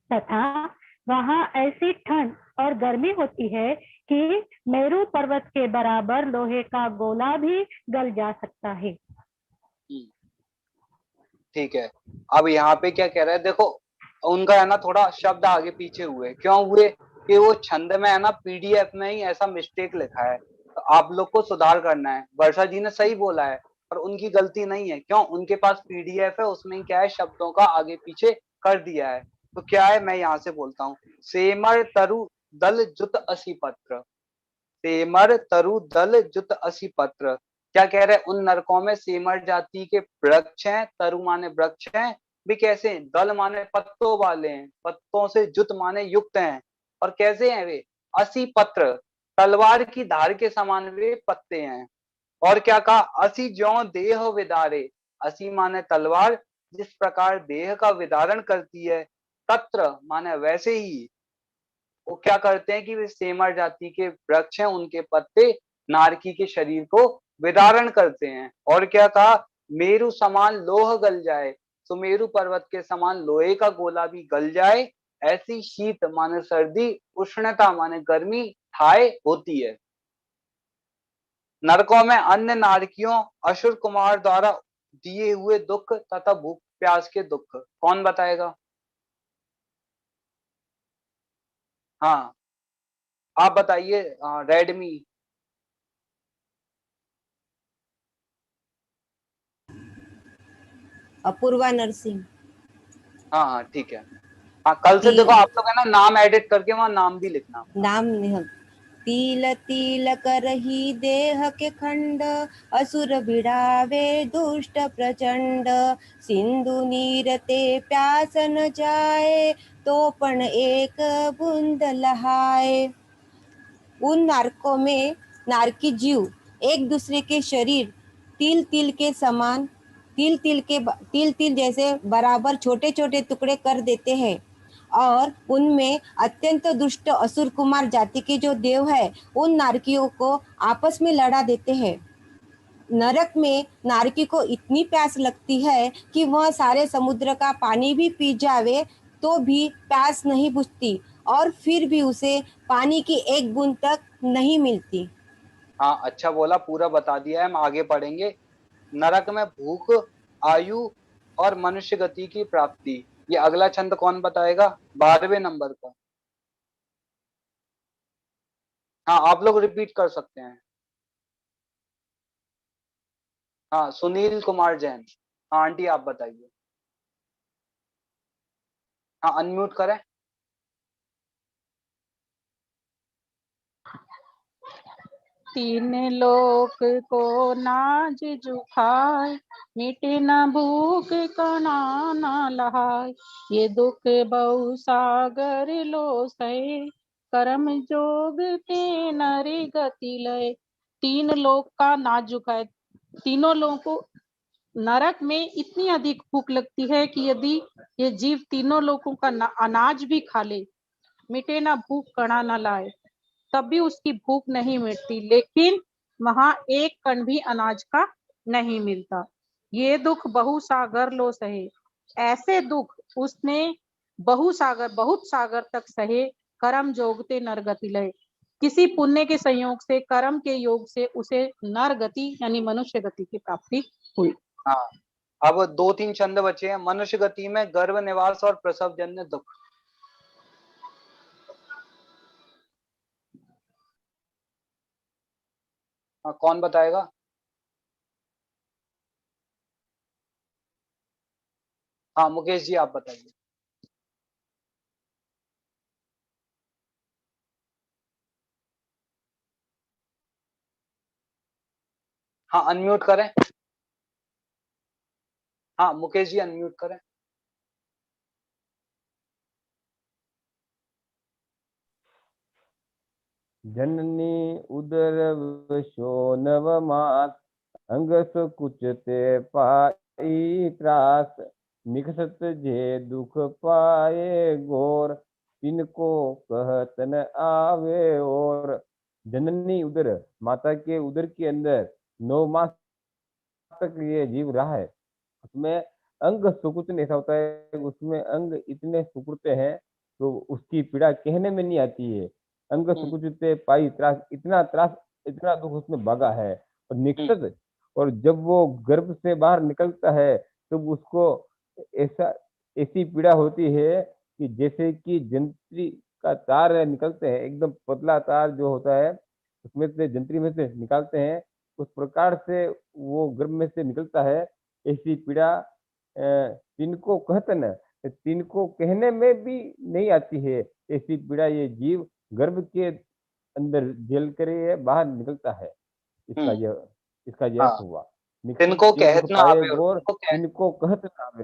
तथा वहां ऐसी ठंड और गर्मी होती है कि मेरू पर्वत के बराबर लोहे का गोला भी गल जा सकता है। ठीक है, अब यहाँ पे क्या कह रहा है, देखो उनका है ना थोड़ा शब्द आगे पीछे हुए, क्यों हुए कि वो छंद में है ना पीडीएफ में ही ऐसा मिस्टेक लिखा है, तो आप लोग को सुधार करना है। वर्षा जी ने सही बोला है पर उनकी गलती नहीं है, क्यों, उनके पास पीडीएफ है, उसमें क्या है शब्दों का आगे पीछे कर दिया है। तो क्या है, मैं यहाँ से बोलता हूँ, सेमर तरु दल जुत असी पत्र, सेमर तरु दल जुत असी पत्र। क्या कह रहे हैं, उन नरकों में सेमर जाति के वृक्ष हैं, तरु माने वृक्ष हैं, भी कैसे हैं, दल माने पत्तों वाले हैं, पत्तों से जुत माने युक्त हैं, और कैसे हैं वे, असी पत्र, तलवार की धार के समान वे पत्ते हैं। और क्या कहा, असी ज्यों देह विदारे, असी माने तलवार, जिस प्रकार देह का विदारण करती है, तत्र माने वैसे ही वो क्या करते हैं कि वे सेमर जाति के वृक्ष हैं, उनके पत्ते नारकी के शरीर को विदारण करते हैं। और क्या कहा, मेरु समान लोह गल जाए, सुमेरु पर्वत के समान लोहे का गोला भी गल जाए, ऐसी शीत माने सर्दी, उष्णता माने गर्मी थाए होती है। नरकों में अन्य नारकियों असुर कुमार द्वारा दिए हुए दुख तथा भूख प्यास के दुख, कौन बताएगा? हाँ, आप बताइए। रेडमी। अपूर्वा नरसिंह। हाँ हाँ ठीक है। हाँ, कल से देखो आप लोग है ना नाम एडिट करके वहाँ नाम भी लिखना। नाम नहीं, तिल तिल करही देह के खंड, असुर भिड़ावे दुष्ट प्रचंड, सिंधु नीर ते प्यास न जाए, तो पण एक बूंद लहाए। उन नारकों में नारकी जीव एक दूसरे के शरीर तिल तिल के समान, तिल तिल जैसे बराबर छोटे छोटे टुकड़े कर देते हैं, और उनमें अत्यंत दुष्ट असुर कुमार जाति के जो देव है उन नारकियों को आपस में लड़ा देते हैं। नरक में नारकी को इतनी प्यास लगती है कि वह सारे समुद्र का पानी भी पी जावे तो भी प्यास नहीं बुझती, और फिर भी उसे पानी की एक बूंद तक नहीं मिलती। हाँ अच्छा बोला, पूरा बता दिया है, हम आगे पढ़ेंगे। नरक में भूख, आयु और मनुष्य गति की प्राप्ति, ये अगला छंद कौन बताएगा? 12वें नंबर का। हाँ, आप लोग रिपीट कर सकते हैं। हाँ, सुनील कुमार जैन। हाँ आंटी आप बताइए। हाँ अनम्यूट करें। तीन लोक को नाज जुखाए, मिटे न भूख कना न लहाय, ये दुख बहु सागर लो सहे, कर्म जोग ते नरी गति लय। तीन लोक का नाज झुकाए, तीनों लोगों को नरक में इतनी अधिक भूख लगती है कि यदि ये जीव तीनों लोगों का अनाज भी खा ले, मिटे ना भूख कणा न लाए, तब भी उसकी भूख नहीं मिटती, लेकिन वहां एक कण भी अनाज का नहीं मिलता। ये दुख बहुसागर लो सहे, ऐसे दुख उसने बहुत सागर तक सहे, कर्म जोगते नरगति लय। किसी पुण्य के संयोग से, कर्म के योग से उसे नर गति यानी मनुष्य गति की प्राप्ति हुई। हाँ, अब 2-3 छंद बचे हैं। मनुष्य गति में गर्भ निवास और प्रसव जन्य दुख। हाँ, कौन बताएगा? हाँ, मुकेश जी आप बताइए। हाँ, अनम्यूट करें। हाँ, मुकेश जी अनम्यूट करें। जननी उदर शोनवमास अंगस कुचते पाई त्रास निकसत जे दुख पाए घोर तिनको कहत न आवे और। जननी उदर, माता के उदर के अंदर 9 मास तक ये जीव रहा है। उसमें अंग सुकुचन ऐसा होता है, उसमें अंग इतने सुकुड़ते हैं तो उसकी पीड़ा कहने में नहीं आती है। अंग सुकुचते पाई त्रास, इतना दुख उसमें भगा है। और निकसत, और जब वो गर्भ से बाहर निकलता है तो उसको ऐसी पीड़ा होती है कि जैसे कि जंत्री का तार निकलते हैं, एकदम पतला तार जो होता है उसमें से, जंतरी में से निकालते हैं, उस प्रकार से वो गर्भ में से निकलता है। ऐसी पीड़ा तिनको कहतन, तिनको कहने में भी नहीं आती है। ऐसी पीड़ा ये जीव गर्भ के अंदर झेल कर ये बाहर निकलता है। इसका यह हाँ, हुआ। तिनको कहत ना आवे और तिनको कहत ना आवे।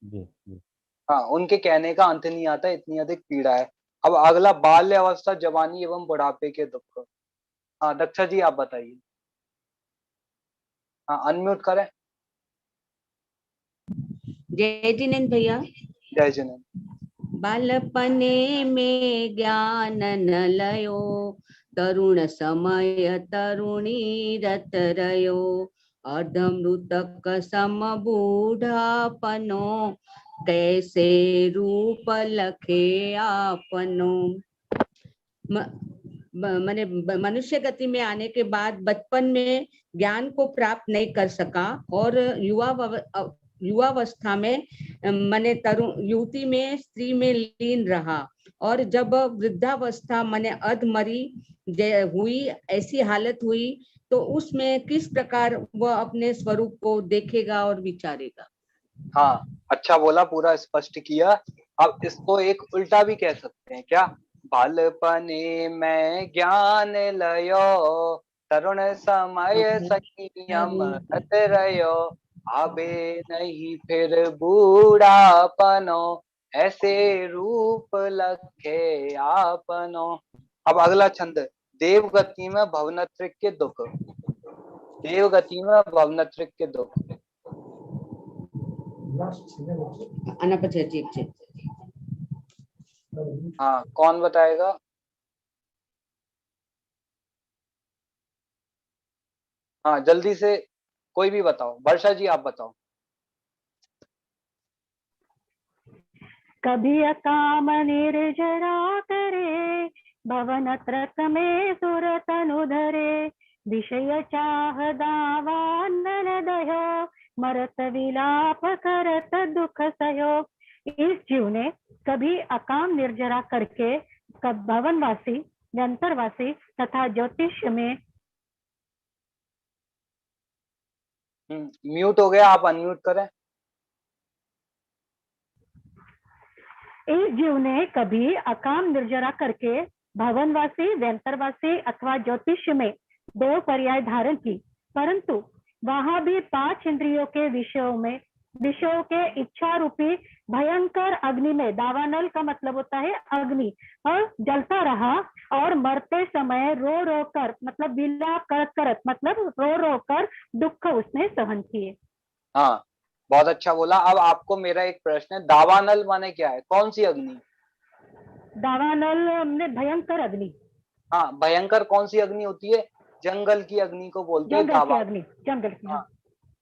जी जी। हाँ, उनके कहने का अंत नहीं आता, इतनी अधिक पीड़ा है। अब अगला बाल्य अवस्था, जवानी एवं बुढ़ापे के दुख। हाँ, दक्षा जी आप बताइए। हाँ, अनम्यूट करें। जय जिनेन्द्र भैया। जय जिनेन्द्र। बालपने में ज्ञान न लयो, तरुण समय तरुणी रत रयो, अर्धमृतक सम बूढ़ापनो, कैसे रूप लखे आपनो। मैंने मनुष्य गति में आने के बाद बचपन में ज्ञान को प्राप्त नहीं कर सका और युवावस्था में मैंने तरुण युवती में स्त्री में लीन रहा, और जब वृद्धावस्था मैंने अधमरी हुई, ऐसी हालत हुई, तो उसमें किस प्रकार वह अपने स्वरूप को देखेगा और विचारेगा। हाँ, अच्छा बोला, पूरा स्पष्ट किया। अब इसको एक उल्टा भी कह सकते हैं क्या? बालपने में ज्ञान लयो, तरुण समय संयम रत रयो, आबे नहीं फिर बूढ़ापनो, ऐसे रूप लखे आपनो। अब अगला छंद, देवगति में भवनत्रिक के दुख। देवगति में भवनत्रिक के दुख। हाँ, कौन बताएगा? हाँ, जल्दी से कोई भी बताओ। वर्षा जी आप बताओ। कभी अकाम निर्जरा करे, भवन त्रक में सुरतनु धरे, विषय चाह दावा नर दयो, मरत विलाप करत दुख सयो। इस जीव ने कभी अकाम निर्जरा करके भवनवासी, यंत्रवासी तथा ज्योतिष में। म्यूट हो गया, आप अनम्यूट करें। इस जीव ने कभी अकाम निर्जरा करके भवनवासी, व्यंतरवासी अथवा ज्योतिष में 2 पर्याय धारण की, परंतु वहां भी 5 इंद्रियों के विषयों के इच्छा रूपी भयंकर अग्नि में, दावानल का मतलब होता है अग्नि, और जलता रहा, और मरते समय रो रो कर, मतलब विलाप करत करत, मतलब रो रो कर दुख उसने सहन किए। हाँ, बहुत अच्छा बोला। अब आपको मेरा एक प्रश्न है, दावानल माने क्या है? कौन सी अग्नि? दावानल हमने भयंकर अग्नि, हाँ, भयंकर कौन सी अग्नि होती है? जंगल की अग्नि को बोलते हैं जंगल की दावानल। अग्नि, जंगल की। हाँ,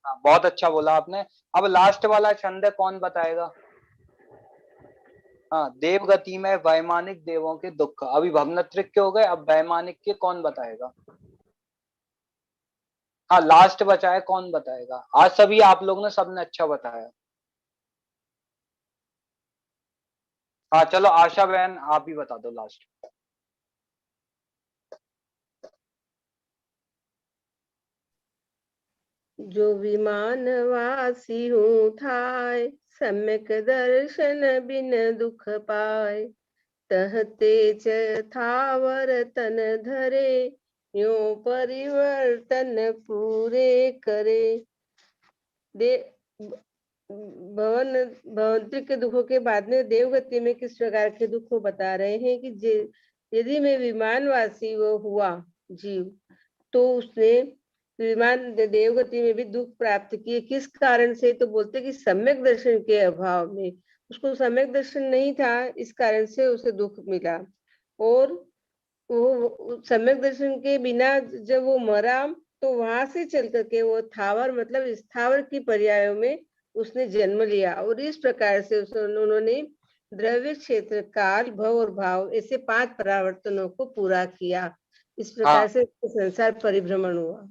हाँ, बहुत अच्छा बोला आपने। अब लास्ट वाला छंद है, कौन बताएगा? हाँ, देवगति में वैमानिक देवों के दुख। अभी भवनत्रिक के हो गए, अब वैमानिक के कौन बताएगा? हाँ, लास्ट बचा है, कौन बताएगा? आज सभी आप लोग ने सबने अच्छा बताया। हाँ चलो, आशा बहन आप ही बता दो लास्ट। जो विमानवासी हूँ थाय, सम्यक दर्शन बिन दुख पाए। तह तेज थावर तन धरे, यो परिवर्तन पूरे करे। दे भवंतरिक के दुखों के बाद में देवगति में किस प्रकार के दुख को बता रहे हैं कि यदि मैं विमानवासी वो हुआ जीव, तो उसने विमान देवगति में भी दुख प्राप्त किए। किस कारण से? तो बोलते कि सम्यक दर्शन के अभाव में, उसको सम्यक दर्शन नहीं था, इस कारण से उसे दुख मिला। और वो सम्यक दर्शन के बिना जब वो मरा, तो वहां से चल करके वो थावर मतलब स्थावर की पर्यायों में उसने जन्म लिया। और इस प्रकार से उन्होंने द्रव्य, क्षेत्र, काल, भव और भाव ऐसे 5 परावर्तनों को पूरा किया। इस प्रकार से संसार परिभ्रमण हुआ।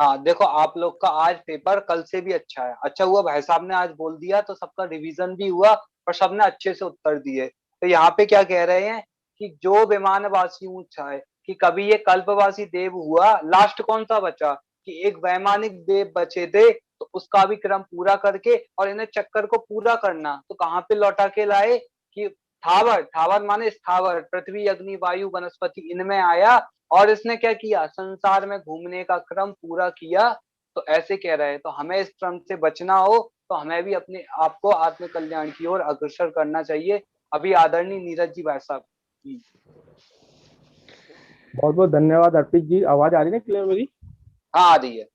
हाँ, देखो आप लोग का आज पेपर कल से भी अच्छा है। अच्छा हुआ भाई साहब ने आज बोल दिया, तो सबका रिवीजन भी हुआ और सबने अच्छे से उत्तर दिए। तो यहाँ पे क्या कह रहे हैं कि जो विमानवासी ऊंचा है, कि कभी ये कल्पवासी देव हुआ, लास्ट कौन सा बचा कि एक वैमानिक देव बचे थे, तो उसका भी क्रम पूरा करके और इन्हें चक्कर को पूरा करना, तो कहाँ पे लौटा के लाए कि थावर, थावर माने स्थावर, पृथ्वी, अग्नि, वायु, वनस्पति, इनमें आया और इसने क्या किया? संसार में घूमने का क्रम पूरा किया। तो ऐसे कह रहे हैं, तो हमें इस क्रम से बचना हो तो हमें भी अपने आप को आत्म कल्याण की ओर अग्रसर करना चाहिए। अभी आदरणीय नीरज जी भाई साहब। बहुत बहुत धन्यवाद अर्पित जी। आवाज आ रही है क्लियर मेरी? हाँ, आ रही है।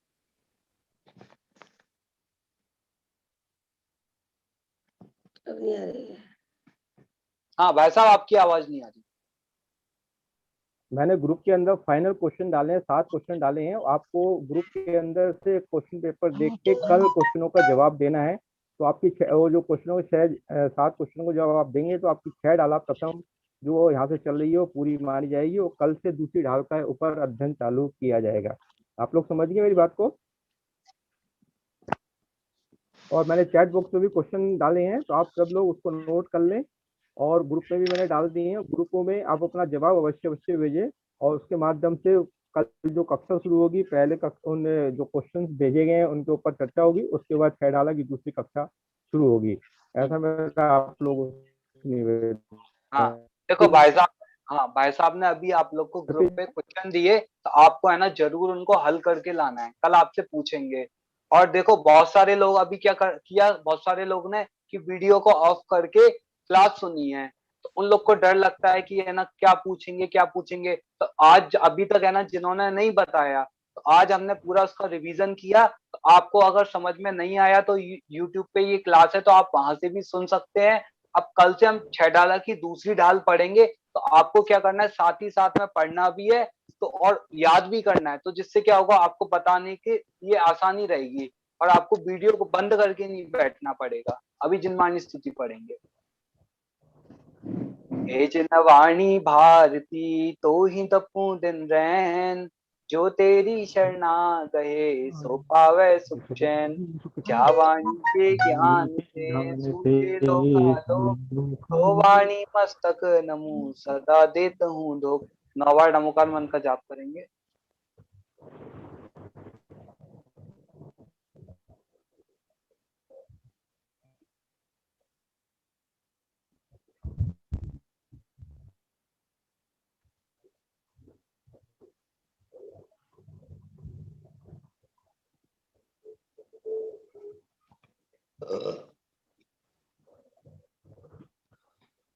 नहीं आ रही है। हाँ भाई साहब, आपकी आवाज नहीं आ रही। मैंने ग्रुप के अंदर फाइनल क्वेश्चन डाले हैं, 7 क्वेश्चन डाले हैं। आपको ग्रुप के अंदर से क्वेश्चन पेपर देख के कल क्वेश्चनों का जवाब देना है। तो आपकी वो जो क्वेश्चनों के 7 क्वेश्चनों को जब आप देंगे तो आपकी 6 ढाल प्रथम जो यहाँ से चल रही है वो पूरी मानी जाएगी और कल से दूसरी ढाल का ऊपर अध्ययन चालू किया जाएगा। आप लोग समझ गए मेरी बात को? और मैंने चैट बॉक्स में भी क्वेश्चन डाले हैं, तो आप सब लोग उसको नोट कर लें और ग्रुप में भी मैंने डाल दिए हैं। ग्रुपों में आप अपना जवाब अवश्य अवश्य भेजें और उसके माध्यम से कल जो कक्षा शुरू होगी, पहले उन जो क्वेश्चन भेजे गए हैं उनके ऊपर चर्चा होगी, उसके बाद 6 ढाला की दूसरी कक्षा शुरू होगी। ऐसा मेरा आप लोगों से निवेदन। हाँ देखो भाई साहब, हाँ भाई साहब ने अभी आप लोग को ग्रुप पे क्वेश्चन दिए, तो आपको है ना जरूर उनको हल करके लाना है। कल आपसे पूछेंगे। और देखो बहुत सारे लोग अभी क्या किया, बहुत सारे लोग ने कि वीडियो को ऑफ करके क्लास सुनी है। तो उन लोग को डर लगता है कि है ना क्या पूछेंगे क्या पूछेंगे। तो आज अभी तक है ना जिन्होंने नहीं बताया, तो आज हमने पूरा उसका रिवीजन किया। तो आपको अगर समझ में नहीं आया तो यूट्यूब पे ये क्लास है, तो आप वहां से भी सुन सकते हैं। अब कल से हम 6 ढाला की दूसरी ढाल पढ़ेंगे। तो आपको क्या करना है, साथ ही साथ में पढ़ना भी है तो और याद भी करना है। तो जिससे क्या होगा, आपको बताने की ये आसानी रहेगी और आपको वीडियो को बंद करके नहीं बैठना पड़ेगा। अभी जिनमानी स्तुति पढ़ेंगे। हे जिनवाणी भारती तो ही तपू दिन रैन, जो तेरी शरणा गए सो पावे सुख चैन। जावाणी के ज्ञान से सूझे लोकालोक, तो वाणी मस्तक नमु सदा देत हूँ धोख। 9 बार नमोकार मन का जाप करेंगे।